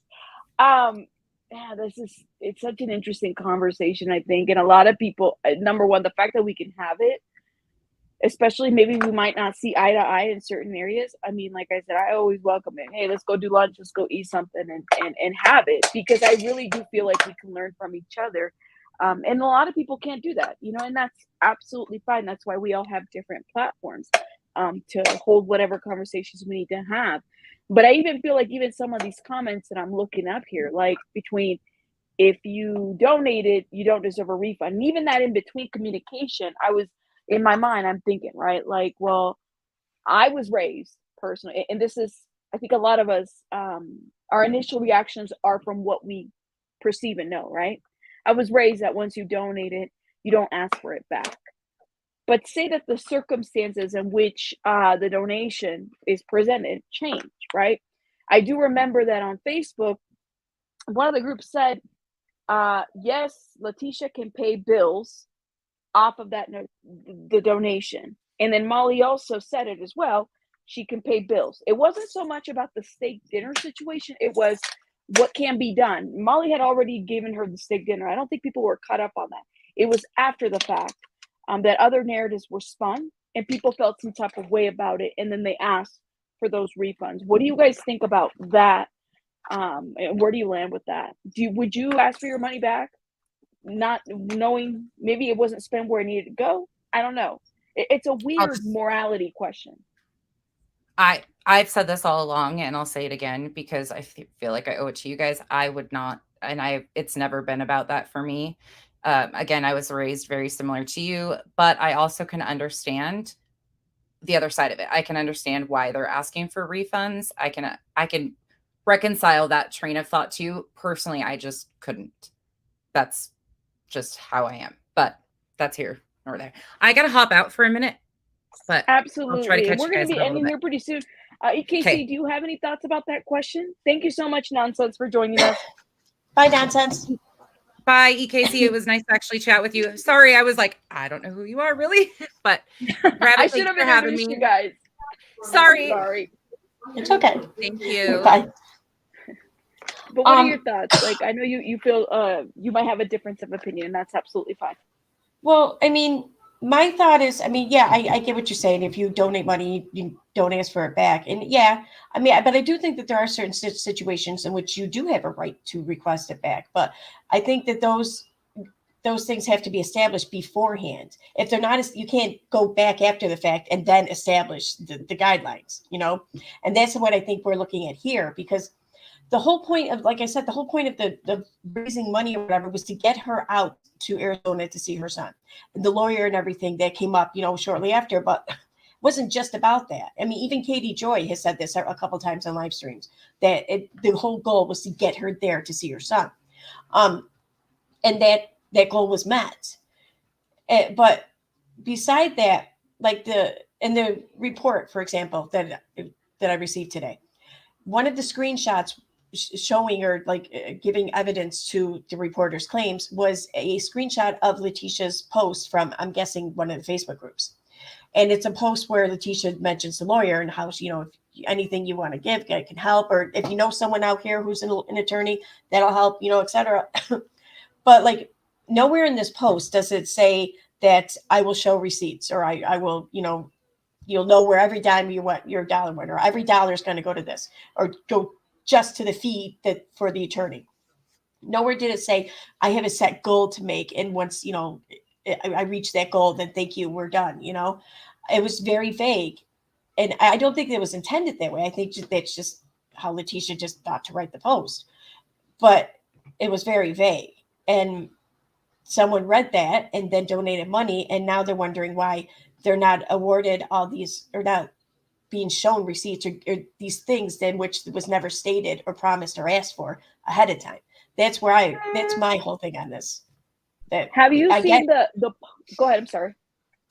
Yeah, it's such an interesting conversation, I think. And a lot of people, number one, the fact that we can have it, especially maybe we might not see eye to eye in certain areas. I mean, like I said, I always welcome it. Hey, let's go do lunch, let's go eat something and have it, because I really do feel like we can learn from each other. And a lot of people can't do that, you know, and that's absolutely fine. That's why we all have different platforms to hold whatever conversations we need to have. But I even feel like even some of these comments that I'm looking up here, like between, if you donated, you don't deserve a refund. And even that in between communication, I was, in my mind, I'm thinking, right, like, well, I was raised personally, and this is, I think a lot of us, our initial reactions are from what we perceive and know, right? I was raised that once you donate it, you don't ask for it back. But say that the circumstances in which the donation is presented change, right? I do remember that on Facebook, one of the groups said, yes, Leticia can pay bills off of that the donation. And then Molly also said it as well. She can pay bills. It wasn't so much about the steak dinner situation. It was what can be done. Molly had already given her the steak dinner. I don't think people were caught up on that. It was after the fact that other narratives were spun and people felt some type of way about it. And then they asked for those refunds. What do you guys think about that? And where do you land with that? Would you ask for your money back? Not knowing maybe it wasn't spent where it needed to go? I don't know. It's a weird morality question. I've said this all along, and I'll say it again because I feel like I owe it to you guys. I would not, and it's never been about that for me. Again, I was raised very similar to you, but I also can understand the other side of it. I can understand why they're asking for refunds. I can reconcile that train of thought to you. Personally, I just couldn't. That's just how I am. But that's here nor there. I gotta hop out for a minute, but I'll try to Absolutely. And catch we're you going to guys in be a little ending bit. here pretty soon. EKC, Okay. do you have any thoughts about that question? Thank you so much, Nonsense, for joining us. Bye, Nonsense. Bye, EKC. It was nice to actually chat with you. Sorry, I was like, I don't know who you are really, but I Rabbit, should thanks have for having introduced me. you guys. Sorry. Sorry. It's okay. Thank you. Bye. But what are your thoughts? Like, I know you feel you might have a difference of opinion, and that's absolutely fine. Well, I mean, my thought is, I mean, yeah, I get what you're saying. If you donate money, you don't ask for it back. And yeah, I mean, but I do think that there are certain situations in which you do have a right to request it back. But I think that those things have to be established beforehand. If they're not, you can't go back after the fact and then establish the guidelines, you know? And that's what I think we're looking at here, because the whole point of, like I said, the whole point of the raising money or whatever was to get her out to Arizona to see her son. The lawyer and everything that came up, you know, shortly after, but it wasn't just about that. I mean, even Katie Joy has said this a couple times on live streams, that the whole goal was to get her there to see her son. And that goal was met. But beside that, like in the report, for example, that I received today, one of the screenshots showing or giving evidence to the reporter's claims was a screenshot of Leticia's post from, I'm guessing, one of the Facebook groups. And it's a post where Leticia mentions the lawyer and how she, you know, if anything you want to give, I can help, or if you know someone out here who's an attorney, that'll help, you know, etc. But like, nowhere in this post does it say that I will show receipts, or I will, you know, you'll know where every dime you want, your dollar went, or every dollar is going to go to this, or go just to the fee that for the attorney. Nowhere did it say I have a set goal to make, and once, you know, I reach that goal, then thank you, we're done. You know, it was very vague, and I don't think it was intended that way. I think that's just how Leticia just thought to write the post, but it was very vague, and someone read that and then donated money, and now they're wondering why they're not awarded all these, or not being shown receipts, or these things in which was never stated or promised or asked for ahead of time. That's my whole thing on this. That have you seen the go ahead, I'm sorry.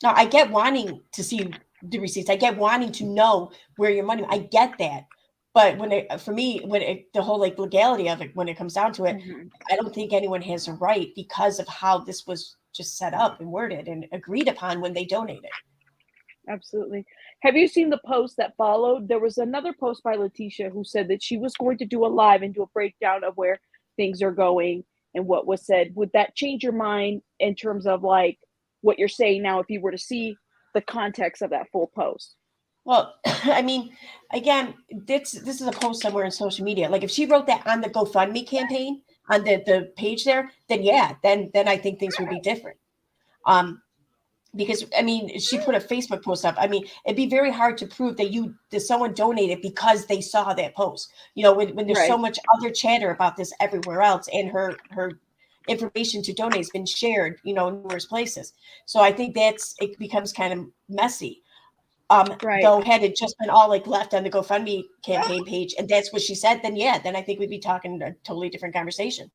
No, I get wanting to see the receipts. I get wanting to know where your money, I get that. But the whole legality of it, when it comes down to it, I don't think anyone has a right, because of how this was just set up and worded and agreed upon when they donated. Absolutely. Have you seen the post that followed? There was another post by Leticia who said that she was going to do a live and do a breakdown of where things are going and what was said. Would that change your mind in terms of like what you're saying now, if you were to see the context of that full post? Well, I mean, again, this is a post somewhere in social media. Like if she wrote that on the GoFundMe campaign on the page there, then yeah, then I think things would be different. Because I mean, she put a Facebook post up. I mean, it'd be very hard to prove that someone donated because they saw that post. You know, when there's so much other chatter about this everywhere else, and her information to donate has been shared, you know, in numerous places. So I think it becomes kind of messy. Though had it just been all left on the GoFundMe campaign page, and that's what she said, then yeah, then I think we'd be talking a totally different conversation.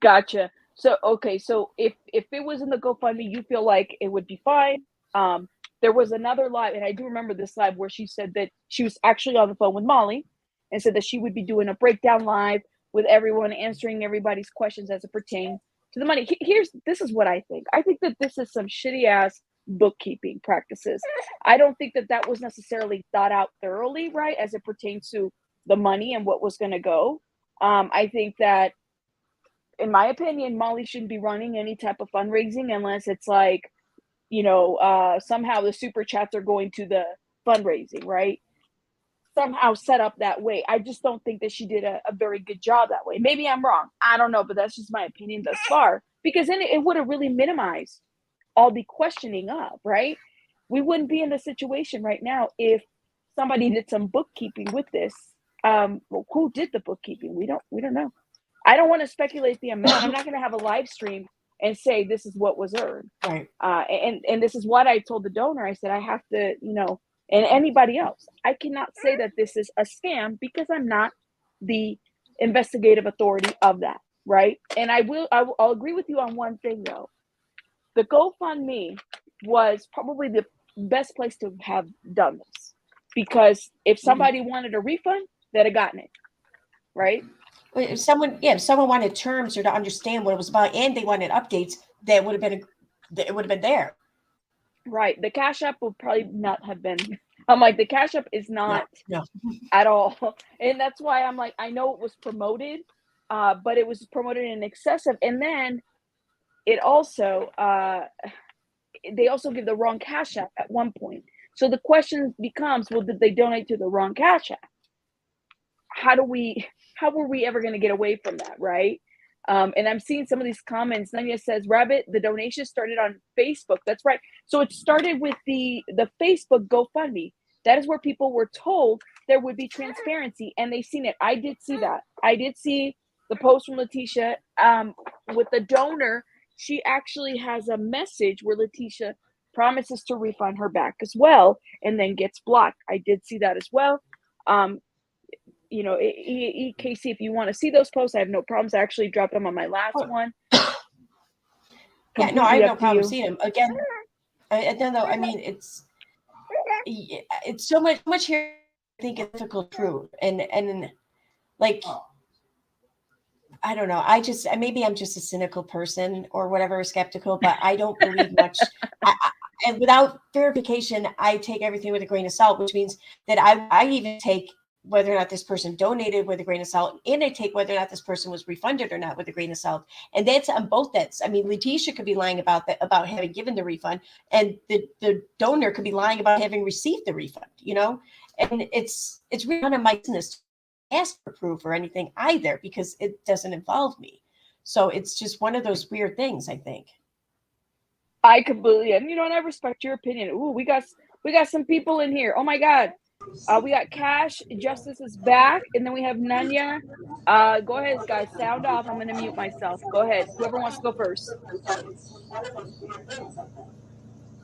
Gotcha. So, okay. So if it was in the GoFundMe, you feel like it would be fine. There was another live, and I do remember this live where she said that she was actually on the phone with Molly and said that she would be doing a breakdown live with everyone, answering everybody's questions as it pertains to the money. This is what I think. I think that this is some shitty ass bookkeeping practices. I don't think that was necessarily thought out thoroughly, right, as it pertains to the money and what was going to go. I think that, in my opinion, Molly shouldn't be running any type of fundraising unless it's like, you know, somehow the super chats are going to the fundraising, right? Somehow set up that way. I just don't think that she did a very good job that way. Maybe I'm wrong. I don't know, but that's just my opinion thus far, because then it would have really minimized all the questioning of, right? We wouldn't be in the situation right now if somebody did some bookkeeping with this. Well, who did the bookkeeping? We don't know. I don't want to speculate the amount. I'm not going to have a live stream and say this is what was earned. Right. And this is what I told the donor. I said I have to, and anybody else, I cannot say that this is a scam because I'm not the investigative authority of that, right? And I'll agree with you on one thing though. The GoFundMe was probably the best place to have done this, because if somebody wanted a refund, they'd have gotten it, right? If someone wanted terms or to understand what it was about, and they wanted updates, it would have been there. Right. The Cash App would probably not have been. I'm like, the Cash App is not no. at all. And that's why I'm like, I know it was promoted, but it was promoted in excessive. And then it also, they also give the wrong Cash App at one point. So the question becomes, well, did they donate to the wrong Cash App? How were we ever going to get away from that, right? And I'm seeing some of these comments. Nanya says, Rabbit, the donation started on Facebook. That's right. So it started with the Facebook GoFundMe. That is where people were told there would be transparency, and they've seen it. I did see that. I did see the post from Leticia with the donor. She actually has a message where Leticia promises to refund her back as well, and then gets blocked. I did see that as well. Casey, if you want to see those posts, I have no problems. I actually dropped them on my last one. Yeah, no, I have no problem seeing them. Again, I mean, it's so much here. I think it's difficult truth, and like, I don't know. Maybe I'm just a cynical person or whatever, skeptical, but I don't believe much. And without verification, I take everything with a grain of salt, which means that I even take whether or not this person donated with a grain of salt, and I take whether or not this person was refunded or not with a grain of salt. And that's on both ends. I mean, Leticia could be lying about having given the refund, and the donor could be lying about having received the refund, and it's really none of my business to ask for proof or anything either, because it doesn't involve me. So it's just one of those weird things, I think. I completely, and I respect your opinion. Ooh, we got some people in here. Oh my God. We got Cash, Justice is back, and then we have Nanya. Go ahead, guys, sound off. I'm gonna mute myself. Go ahead. Whoever wants to go first.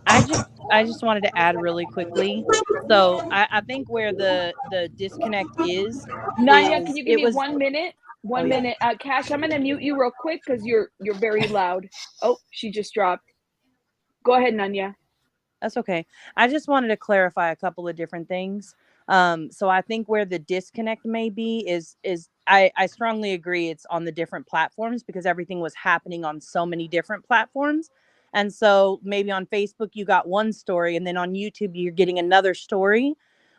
I just wanted to add really quickly. So I think where the disconnect is Nanya, can you give me 1 minute? One minute. Cash, I'm gonna mute you real quick because you're very loud. Oh, she just dropped. Go ahead, Nanya. That's okay. I just wanted to clarify a couple of different things. So I think where the disconnect may be is I strongly agree it's on the different platforms, because everything was happening on so many different platforms. And so maybe on Facebook, you got one story, and then on YouTube, you're getting another story.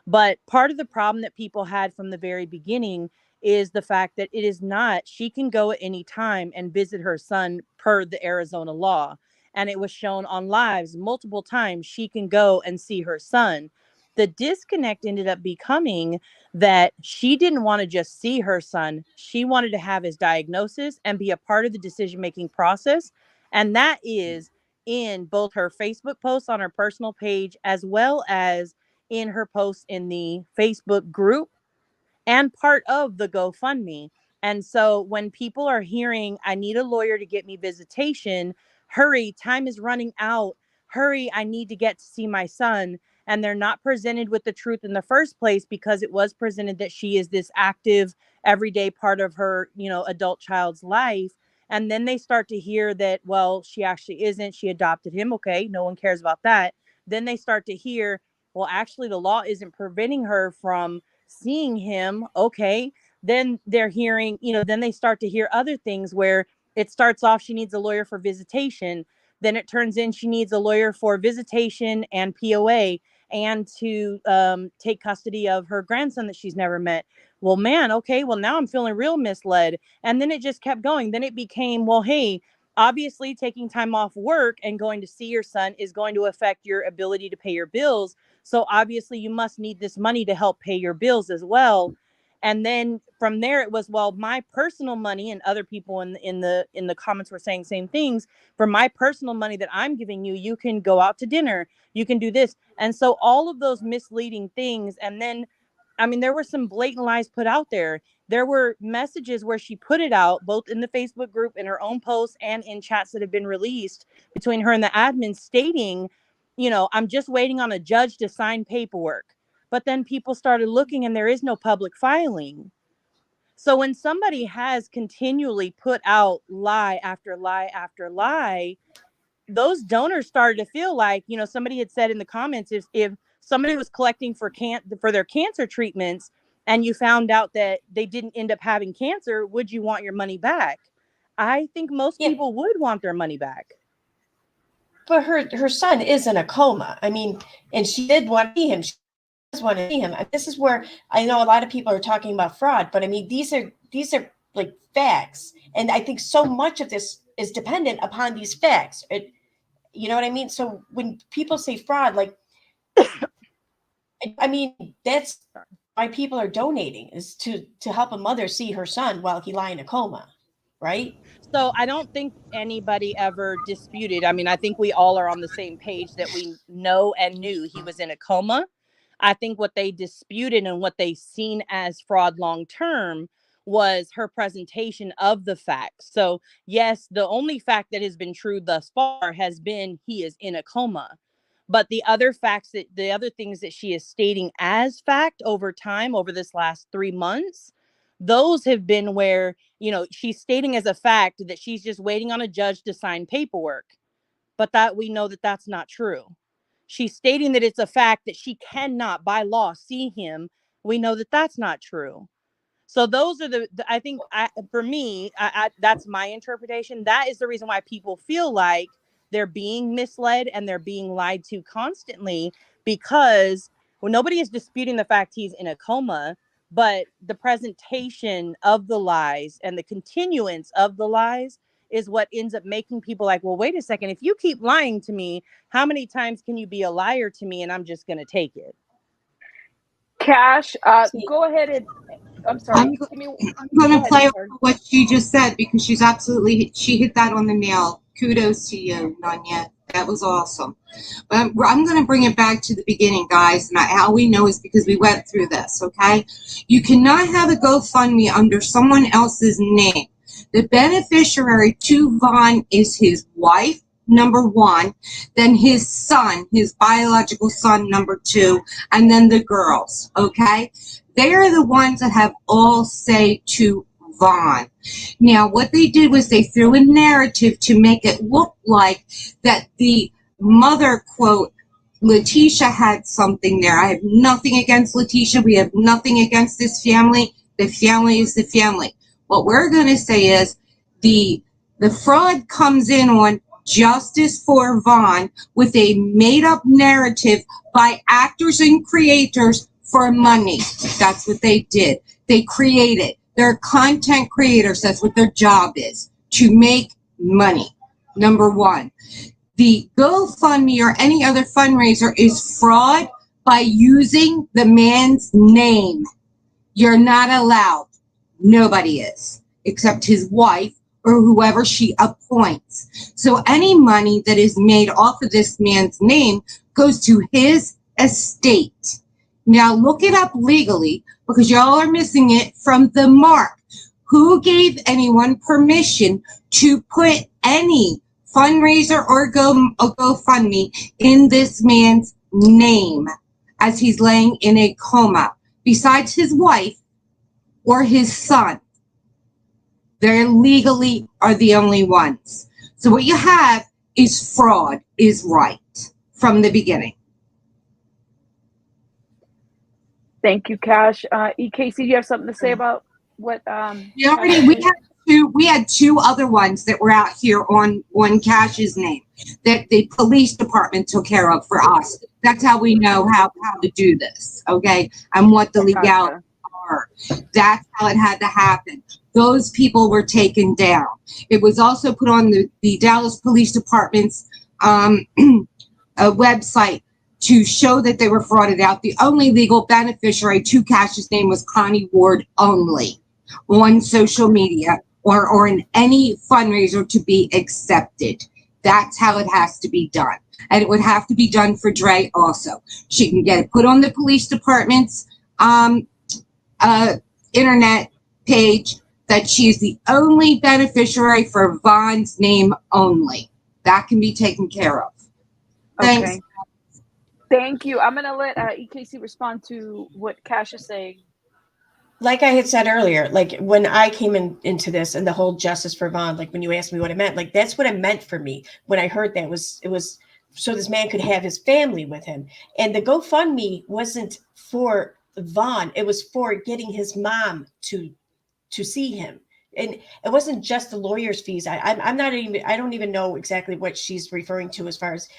But part of the problem that people had from the very beginning is the fact that it is not, she can go at any time and visit her son per the Arizona law. And it was shown on lives multiple times. She can go and see her son. The disconnect ended up becoming that she didn't want to just see her son. She wanted to have his diagnosis and be a part of the decision-making process. And that is in both her Facebook posts on her personal page, as well as in her posts in the Facebook group and part of the GoFundMe. And so when people are hearing, I need a lawyer to get me visitation, hurry, time is running out, hurry, I need to get to see my son, and they're not presented with the truth in the first place, because it was presented that she is this active, everyday part of her, adult child's life. And then they start to hear that, well, she actually isn't, she adopted him. Okay, no one cares about that. Then they start to hear, well, actually, the law isn't preventing her from seeing him. Okay, then they're hearing, then they start to hear other things where it starts off, she needs a lawyer for visitation. Then it turns in she needs a lawyer for visitation and POA, and to take custody of her grandson that she's never met. Well, man, okay, well, now I'm feeling real misled. And then it just kept going. Then it became, well, hey, obviously taking time off work and going to see your son is going to affect your ability to pay your bills. So obviously you must need this money to help pay your bills as well. And then from there it was, well, my personal money, and other people in the comments were saying same things. For my personal money that I'm giving you, you can go out to dinner, you can do this. And so all of those misleading things. And then, I mean, there were some blatant lies put out there. There were messages where she put it out, both in the Facebook group, in her own posts, and in chats that have been released between her and the admin, stating, I'm just waiting on a judge to sign paperwork. But then people started looking and there is no public filing. So when somebody has continually put out lie after lie after lie, those donors started to feel like, somebody had said in the comments, if somebody was collecting for their cancer treatments and you found out that they didn't end up having cancer, would you want your money back? I think most people would want their money back. But her son is in a coma. I mean, and she did want to see him. She does want to see him. This is where I know a lot of people are talking about fraud, but I mean, these are like facts. And I think so much of this is dependent upon these facts. You know what I mean? So when people say fraud, like, I mean, that's why people are donating, is to help a mother see her son while he lie in a coma, right? So I don't think anybody ever disputed. I mean, I think we all are on the same page that we know and knew he was in a coma. I think what they disputed and what they seen as fraud long term was her presentation of the facts. So yes, the only fact that has been true thus far has been he is in a coma. But the other things that she is stating as fact over time, over this last 3 months, those have been where, she's stating as a fact that she's just waiting on a judge to sign paperwork. But that we know that that's not true. She's stating that it's a fact that she cannot by law see him. We know that that's not true. So those are I think for me, that's my interpretation. That is the reason why people feel like they're being misled and they're being lied to constantly, because nobody is disputing the fact he's in a coma, but the presentation of the lies and the continuance of the lies is what ends up making people like, well, wait a second, if you keep lying to me, how many times can you be a liar to me and I'm just going to take it? Cash, go ahead and I'm sorry. I'm going to play what she just said, because she hit that on the nail. Kudos to you, Nanya. That was awesome. But I'm going to bring it back to the beginning, guys. And how we know is because we went through this, okay? You cannot have a GoFundMe under someone else's name. The beneficiary to Vaughn is his wife, number one, then his son, his biological son, number two, and then the girls, okay? They are the ones that have all say to Vaughn. Now, what they did was they threw a narrative to make it look like that the mother, quote, Leticia had something there. I have nothing against Leticia. We have nothing against this family. The family is the family. What we're going to say is the fraud comes in on justice for Vaughn with a made-up narrative by actors and creators for money. That's what they did. They created. They're content creators. That's what their job is, to make money. Number one. The GoFundMe or any other fundraiser is fraud by using the man's name. You're not allowed. Nobody is, except his wife or whoever she appoints. So any money that is made off of this man's name goes to his estate. Now look it up legally, because y'all are missing it from the mark. Who gave anyone permission to put any fundraiser or GoFundMe in this man's name as he's laying in a coma, besides his wife or his son? They legally are the only ones. So what you have is fraud, is right from the beginning. Thank you, Cash. EKC, do you have something to say about what? We had two other ones that were out here on Cash's name that the police department took care of for us. That's how we know how to do this, okay? And what the legalities are. That's how it had to happen. Those people were taken down. It was also put on the Dallas Police Department's website to show that they were frauded out. The only legal beneficiary to Cash's name was Connie Ward only on social media or in any fundraiser to be accepted. That's how it has to be done. And it would have to be done for Dre also. She can get it put on the police department's internet page that she is the only beneficiary for Von's name only. That can be taken care of. Thanks. Okay. Thank you. I'm going to let EKC respond to what Cash is saying. Like I had said earlier, like when I came into this and the whole justice for Vaughn, like when you asked me what it meant, like that's what it meant for me when I heard that it was so this man could have his family with him. And the GoFundMe wasn't for Vaughn, it was for getting his mom to see him. And it wasn't just the lawyer's fees. I'm not even, I don't even know exactly what she's referring to as far as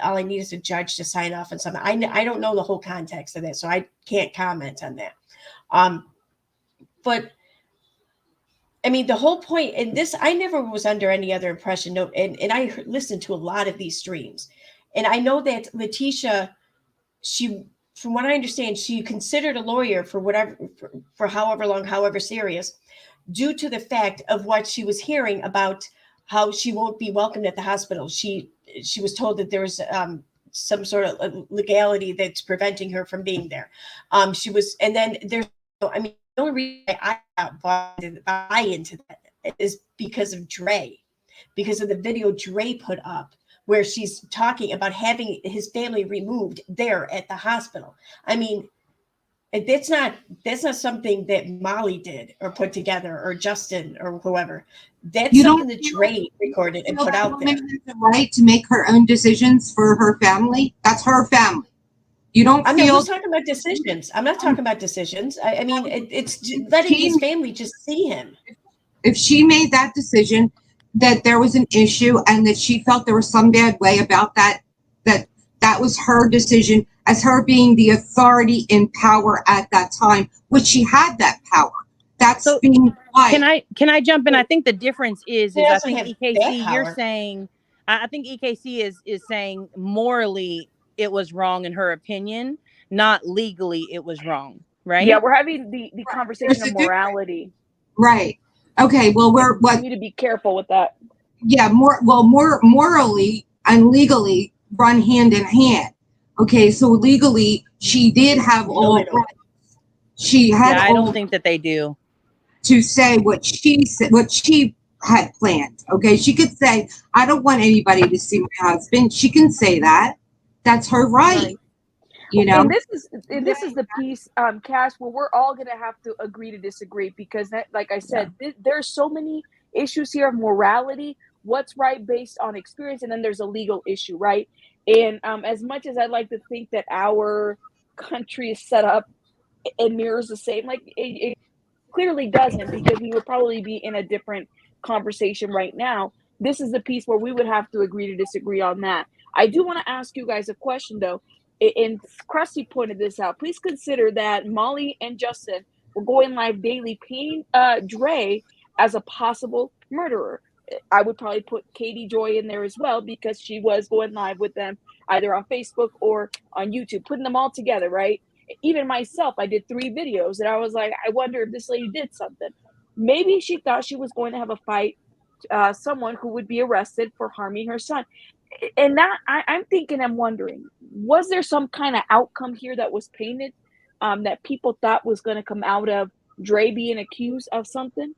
all I need is a judge to sign off on something. I don't know the whole context of that, so I can't comment on that. But I mean, the whole point in this, I never was under any other impression. No, and I listened to a lot of these streams, and I know that Leticia, she, from what I understand, she considered a lawyer for whatever, for however long, however serious, due to the fact of what she was hearing about how she won't be welcomed at the hospital. She was told that there was some sort of legality that's preventing her from being there. She was, and then there's, I mean, the only reason I buy into that is because of Dre, because of the video Dre put up where she's talking about having his family removed there at the hospital. I mean, that's not something that Molly did or put together or Justin or whoever. That's something that Dre recorded and put out there. The right to make her own decisions for her family. That's her family. You don't I'm feel. not talking about decisions. I'm not talking about decisions. I mean, it's letting his family just see him. If she made that decision that there was an issue and that she felt there was some bad way about that was her decision as her being the authority in power at that time, which she had that power. That's so, being quiet. Can I jump in? I think the difference is I think EKC, you're power. saying, I think EKC is saying morally it was wrong in her opinion, not legally it was wrong, right? Yeah, we're having the conversation of morality. Right. Okay, well, we need to be careful with that. Yeah, morally and legally run hand in hand. Okay, so legally she did have all rights. She had I don't think that they do. To say what she said, what she had planned. Okay, she could say, I don't want anybody to see my husband. She can say that. That's her right. You know, and this is the piece, Cash, where we're all gonna have to agree to disagree, because that, like I said, there's so many issues here of morality, what's right based on experience, and then there's a legal issue, right? And as much as I'd like to think that our country is set up and mirrors the same, like it clearly doesn't, because we would probably be in a different conversation right now. This is the piece where we would have to agree to disagree on that. I do want to ask you guys a question though. And Krusty pointed this out. Please consider that Molly and Justin were going live daily, painting Dre as a possible murderer. I would probably put Katie Joy in there as well, because she was going live with them either on Facebook or on YouTube, putting them all together, right? Even myself, I did 3 videos and I was like, I wonder if this lady did something. Maybe she thought she was going to have a fight, someone who would be arrested for harming her son. And that I'm thinking, I'm wondering, was there some kind of outcome here that was painted, that people thought was going to come out of Dre being accused of something?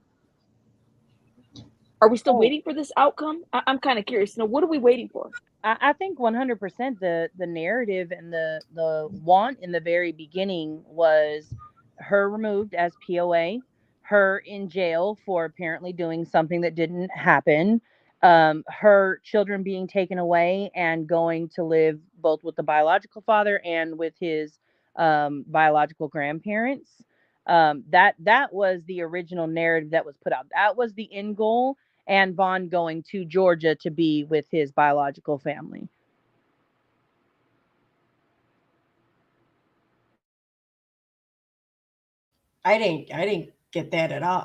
Are we still waiting for this outcome? I'm kind of curious. Now, what are we waiting for? I think 100% the narrative and the want in the very beginning was her removed as POA, her in jail for apparently doing something that didn't happen, her children being taken away and going to live both with the biological father and with his biological grandparents. That was the original narrative that was put out. That was the end goal. And Vaughn going to Georgia to be with his biological family. I didn't get that at all.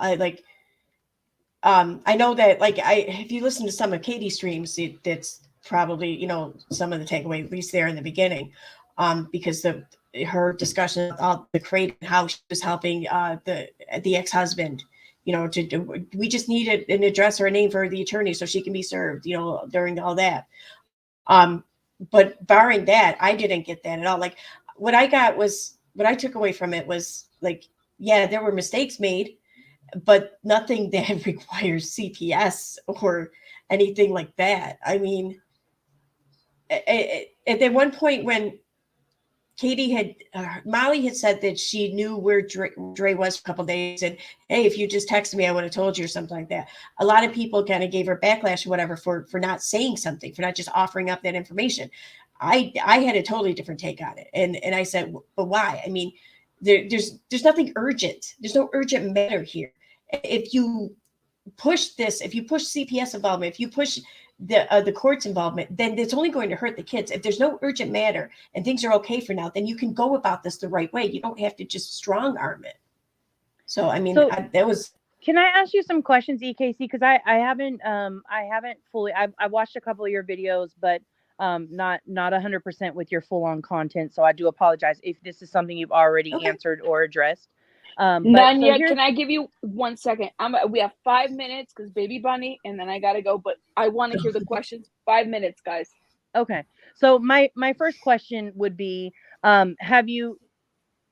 I know that, like, if you listen to some of Katie's streams, that's probably, you know, some of the takeaway, at least there in the beginning, because her discussion of the crate and how she was helping the ex-husband. You know, we just needed an address or a name for the attorney so she can be served, you know, during all that. But barring that, I didn't get that at all. Like, what I took away from it was like, yeah, there were mistakes made. but nothing that requires CPS or anything like that. I mean, at one point when Katie had Molly had said that she knew where Dre was for a couple of days, and hey, if you just texted me, I would have told you, or something like that. A lot of people kind of gave her backlash or whatever for not saying something, for not just offering up that information. I had a totally different take on it, and I said, but why? I mean, there's nothing urgent. There's no urgent matter here. If you push this, if you push CPS involvement, if you push the court's involvement, then it's only going to hurt the kids. If there's no urgent matter and things are okay for now, then you can go about this the right way. You don't have to just strong arm it. So I mean, that was. Can I ask you some questions, EKC? Because I haven't fully. I watched a couple of your videos, but not 100% with your full on content. So I do apologize if this is something you've already answered or addressed. None yet. Can I give you 1 second? We have 5 minutes because baby bunny, and then I gotta go. But I want to hear the questions. 5 minutes, guys. Okay. So my first question would be, have you,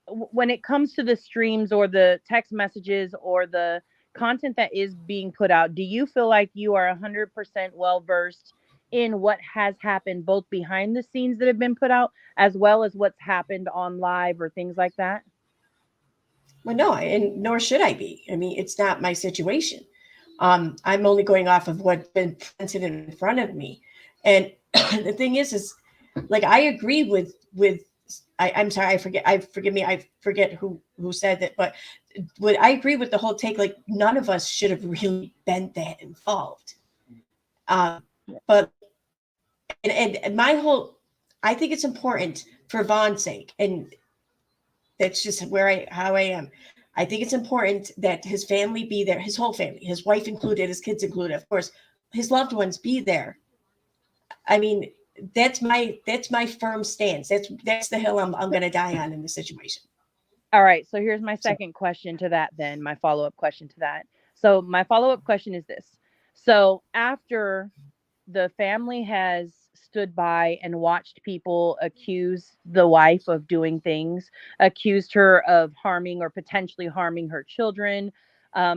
when it comes to the streams or the text messages or the content that is being put out, do you feel like you are 100% well versed in what has happened both behind the scenes that have been put out as well as what's happened on live or things like that? Well, no, and nor should I be. I mean, it's not my situation. I'm only going off of what's been presented in front of me. And the thing is like, I agree with I'm sorry, I forget who said that, but I agree with the whole take. Like, none of us should have really been that involved. But and my whole, I think it's important for Vaughn's sake, and that's just how I am. I think it's important that his family be there, his whole family, his wife included, his kids included, of course, his loved ones be there. I mean, that's my firm stance. That's the hill I'm going to die on in this situation. All right. So here's my second question to that then, my follow-up question to that. So my follow-up question is this. So after the family has stood by and watched people accuse the wife of doing things, accused her of harming or potentially harming her children,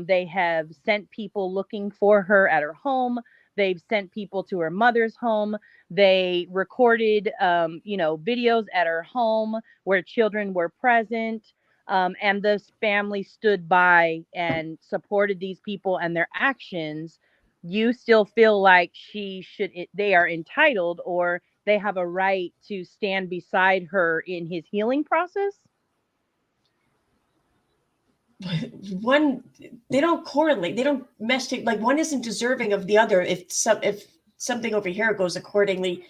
they have sent people looking for her at her home. They've sent people to her mother's home. They recorded, videos at her home where children were present. And this family stood by and supported these people and their actions. You still feel like they are entitled or they have a right to stand beside her in his healing process? One, they don't correlate. They don't mesh. Like, one isn't deserving of the other. If something over here goes accordingly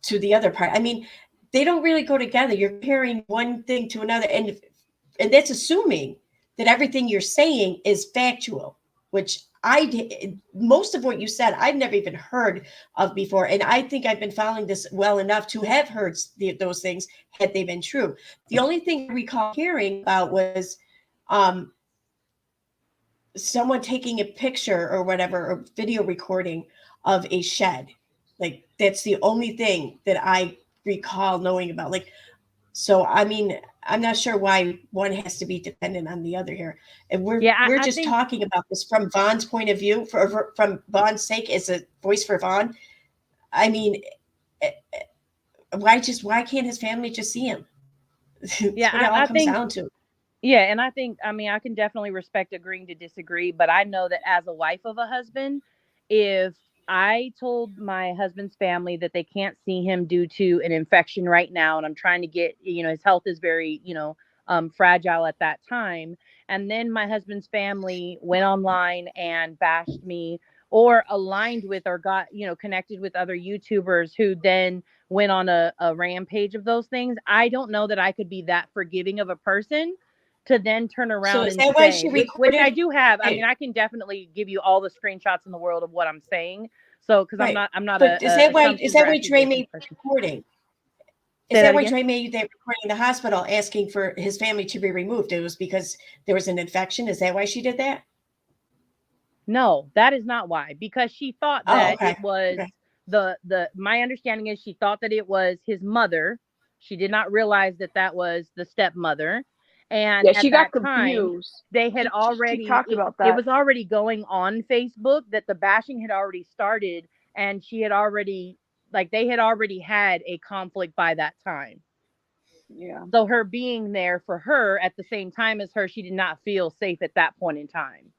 to the other part, I mean, they don't really go together. You're comparing one thing to another, and that's assuming that everything you're saying is factual, which most of what you said, I've never even heard of before. And I think I've been following this well enough to have heard those things had they been true. The only thing I recall hearing about was someone taking a picture or whatever, or video recording of a shed. Like, that's the only thing that I recall knowing about. Like, so, I mean, I'm not sure why one has to be dependent on the other here. And we're just talking about this from Vaughn's point of view, from Vaughn's sake, as a voice for Vaughn. I mean, why can't his family just see him? Yeah, what it all comes down to. Yeah, and I think, I mean, I can definitely respect agreeing to disagree, but I know that as a wife of a husband, if I told my husband's family that they can't see him due to an infection right now, and I'm trying to get, his health is very, fragile at that time, and then my husband's family went online and bashed me or aligned with or got, connected with other YouTubers who then went on a rampage of those things, I don't know that I could be that forgiving of a person to then turn around and say, which I do have. I mean, I can definitely give you all the screenshots in the world of what I'm saying. So, because I'm not. But is that why Dre made the recording? Is that why Dre made that recording in the hospital asking for his family to be removed? It was because there was an infection. Is that why she did that? No, that is not why. Because she thought that it was my understanding is she thought that it was his mother. She did not realize that was the stepmother. And Yeah, at she got that time, confused. they had She already, talked about it that. was already going on Facebook, that the bashing had already started, and she had already, like, they had already had a conflict by that time. Yeah. So her being there for her at the same time as her, she did not feel safe at that point in time.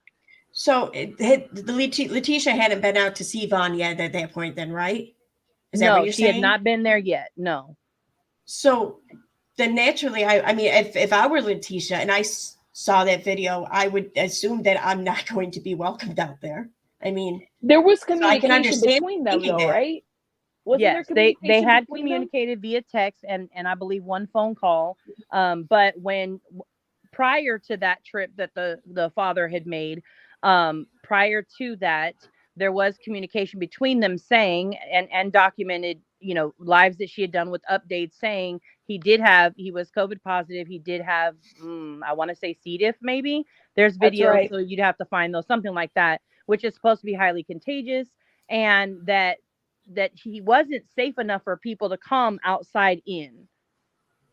So Leticia hadn't been out to see Vaughn yet at that point, then, right? Is that what No, you're she had saying? not been there yet. No. So then naturally, I mean, if I were Leticia and I saw that video, I would assume that I'm not going to be welcomed out there. I mean, there was so I can communication understand between them, thinking though, that. right? Wasn't there Yes, they communication had between them? communicated via text and I believe one phone call. But when prior to that trip that the father had made, prior to that, there was communication between them saying and documented, you know, lives that she had done with updates saying he was COVID positive. He did have, I want to say C. diff, maybe. There's That's videos, right. so you'd have to find those, something like that, which is supposed to be highly contagious, and that he wasn't safe enough for people to come outside in.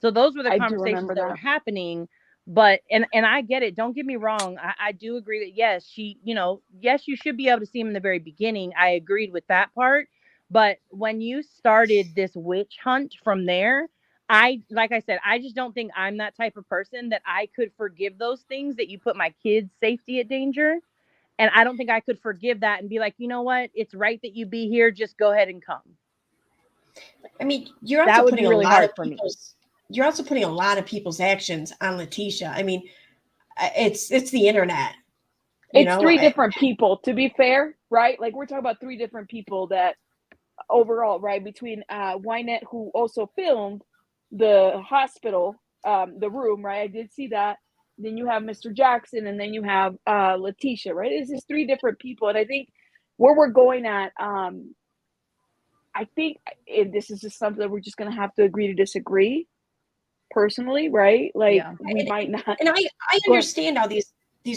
So those were the I do conversations remember that were that. happening. But and I get it. Don't get me wrong. I do agree that yes, yes, you should be able to see him in the very beginning. I agreed with that part. But when you started this witch hunt from there, like I said, I just don't think I'm that type of person that I could forgive those things, that you put my kids' safety at danger. And I don't think I could forgive that and be like, you know what? It's right that you be here. Just go ahead and come. I mean, you're also That would putting be a really lot hard of for me. you're also putting a lot of people's actions on Leticia. I mean, it's the internet. It's three different people, to be fair, right? Like, we're talking about three different people that overall, right? Between Wynette, who also filmed the hospital, the room, right? I did see that. Then you have Mr. Jackson, and then you have Leticia, right? It's just three different people. And I think where we're going at, I think this is just something that we're just going to have to agree to disagree personally, right? Like, Yeah. we might not. And I understand all these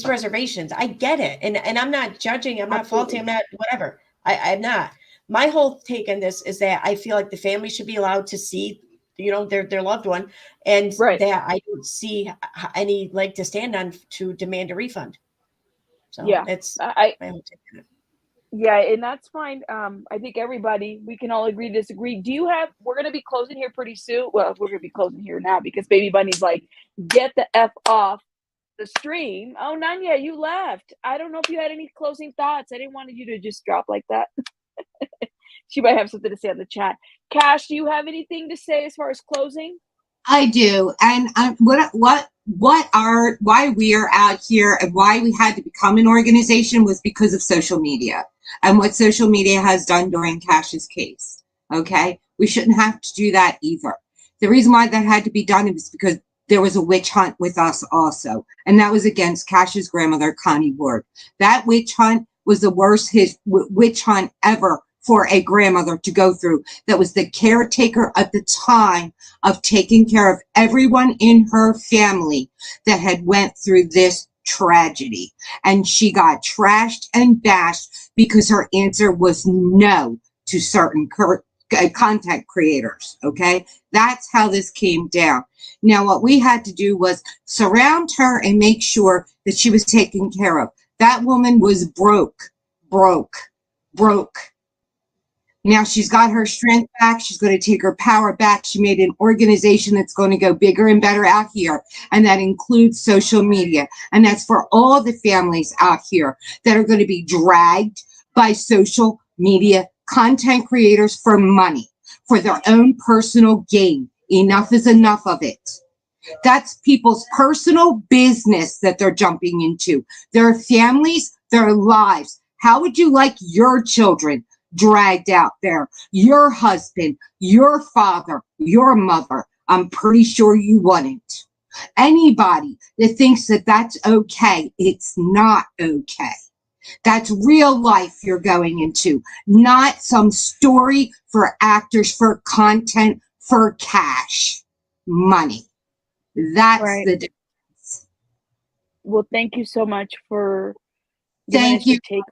reservations. I get it. And I'm not judging. I'm not faulting. I'm not whatever. I'm not. My whole take on this is that I feel like the family should be allowed to see, their loved one, and Right. that I don't see any leg to stand on to demand a refund. So Yeah, that's I my whole take on it. yeah, and that's fine. I think we can all agree to disagree. We're going to be closing here pretty soon. Well, we're going to be closing here now because Baby Bunny's like, get the F off the stream. Oh, Nanya, you left. I don't know if you had any closing thoughts. I didn't want you to just drop like that. She might have something to say on the chat. Cash, do you have anything to say as far as closing? I do. And why we are out here and why we had to become an organization was because of social media and what social media has done during Cash's case. Okay. We shouldn't have to do that either. The reason why that had to be done is because there was a witch hunt with us also. And that was against Cash's grandmother, Connie Ward. That witch hunt was the worst witch hunt ever for a grandmother to go through. That was the caretaker at the time of taking care of everyone in her family that had went through this tragedy. And she got trashed and bashed because her answer was no to certain content creators. Okay. That's how this came down. Now, what we had to do was surround her and make sure that she was taken care of. That woman was broke. Now she's got her strength back. She's going to take her power back. She made an organization that's going to go bigger and better out here. And that includes social media. And that's for all the families out here that are going to be dragged by social media content creators for money, for their own personal gain. Enough is enough of it. That's people's personal business that they're jumping into. Their families, their lives. How would you like your children dragged out there? Your husband, your father, your mother. I'm pretty sure you wouldn't. Anybody that thinks that that's okay, it's not okay. That's real life you're going into, not some story for actors, for content, for cash, money. That's Right. the difference. Well, thank you so much for Thank you. Take.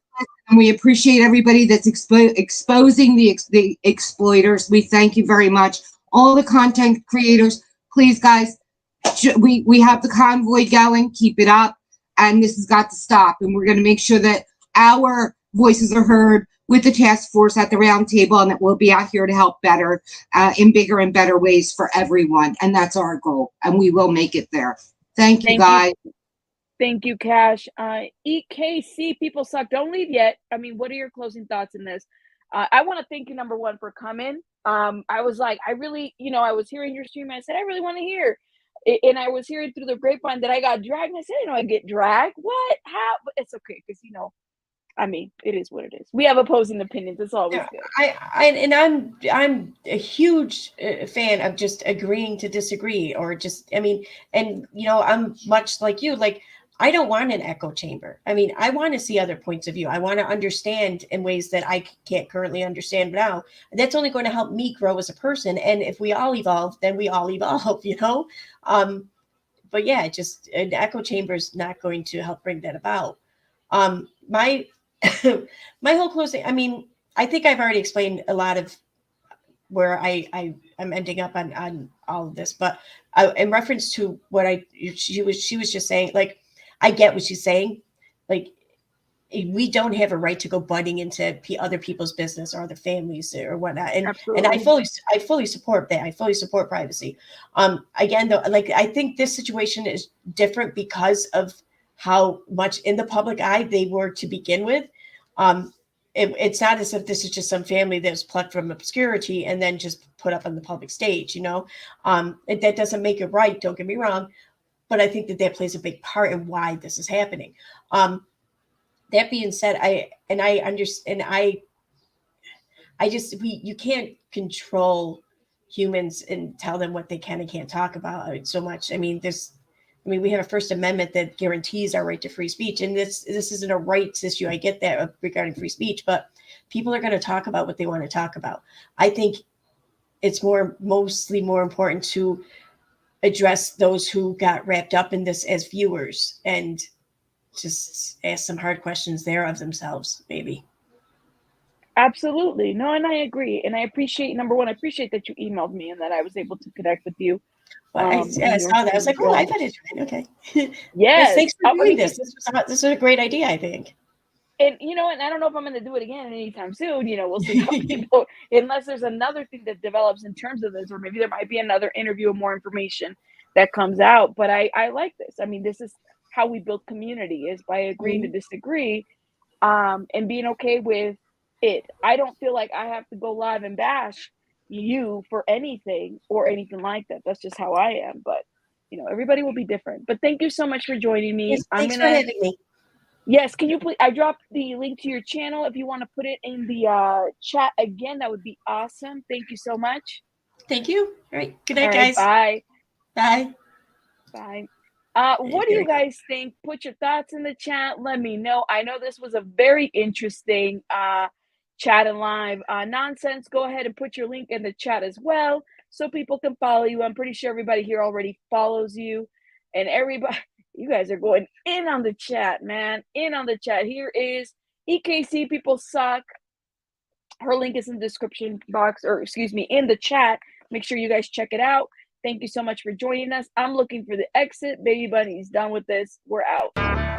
And we appreciate everybody that's exposing the exploiters. We thank you very much. All the content creators, please, guys, We have the convoy going, keep it up, and this has got to stop. And we're going to make sure that our voices are heard with the task force at the round table, and that we'll be out here to help better, in bigger and better ways for everyone. And that's our goal, and we will make it there. Thank you, guys. Thank you, Cash. EKC, people suck. Don't leave yet. I mean, what are your closing thoughts in this? I want to thank you, number one, for coming. I was like, I really, I was hearing your stream. And I said, I really want to hear. And I was hearing through the grapevine that I got dragged. And I said, I get dragged. What? How? But it's okay, because I mean, it is what it is. We have opposing opinions. It's always good. I'm a huge fan of just agreeing to disagree, or just, and I'm much like you. Like, I don't want an echo chamber. I mean, I want to see other points of view. I want to understand in ways that I can't currently understand now. That's only going to help me grow as a person. And if we all evolve, then we all evolve, But yeah, just an echo chamber is not going to help bring that about. My whole closing, I think I've already explained a lot of where I'm ending up on all of this, but in reference to what she was just saying, like, I get what she's saying. Like, we don't have a right to go butting into other people's business or other families or whatnot. And I fully support that. I fully support privacy. Again, though, like, I think this situation is different because of how much in the public eye they were to begin with. It's not as if this is just some family that was plucked from obscurity and then just put up on the public stage, that doesn't make it right. Don't get me wrong. But I think that plays a big part in why this is happening. That being said, I understand. You can't control humans and tell them what they can and can't talk about so much. We have a First Amendment that guarantees our right to free speech, and this isn't a rights issue. I get that regarding free speech, but people are going to talk about what they want to talk about. I think it's mostly more important to address those who got wrapped up in this as viewers and just ask some hard questions there of themselves, maybe. Absolutely. No, and I agree. And I appreciate, number one, I appreciate that you emailed me and that I was able to connect with you. Well, I saw that. I was like, oh, I got it. Okay. Yes. Thanks for doing this. This is a great idea, I think. And, and I don't know if I'm going to do it again anytime soon. We'll see how people, unless there's another thing that develops in terms of this, or maybe there might be another interview or more information that comes out. But I like this. This is how we build community, is by agreeing to disagree, and being okay with it. I don't feel like I have to go live and bash you for anything or anything like that. That's just how I am. But, everybody will be different. But thank you so much for joining me. Yes, thanks for having me. Yes, can you please, I dropped the link to your channel. If you want to put it in the chat again, that would be awesome. Thank you so much. Thank you. All right. Good night, guys. Bye. Bye. Bye. What do you guys think? Put your thoughts in the chat. Let me know. I know this was a very interesting chat and live nonsense. Go ahead and put your link in the chat as well so people can follow you. I'm pretty sure everybody here already follows you, and everybody, you guys are going in on the chat, man. In on the chat. Here is EKC, people suck. Her link is in the description box, or excuse me, in the chat. Make sure you guys check it out. Thank you so much for joining us. I'm looking for the exit. Baby Bunny's done with this. We're out.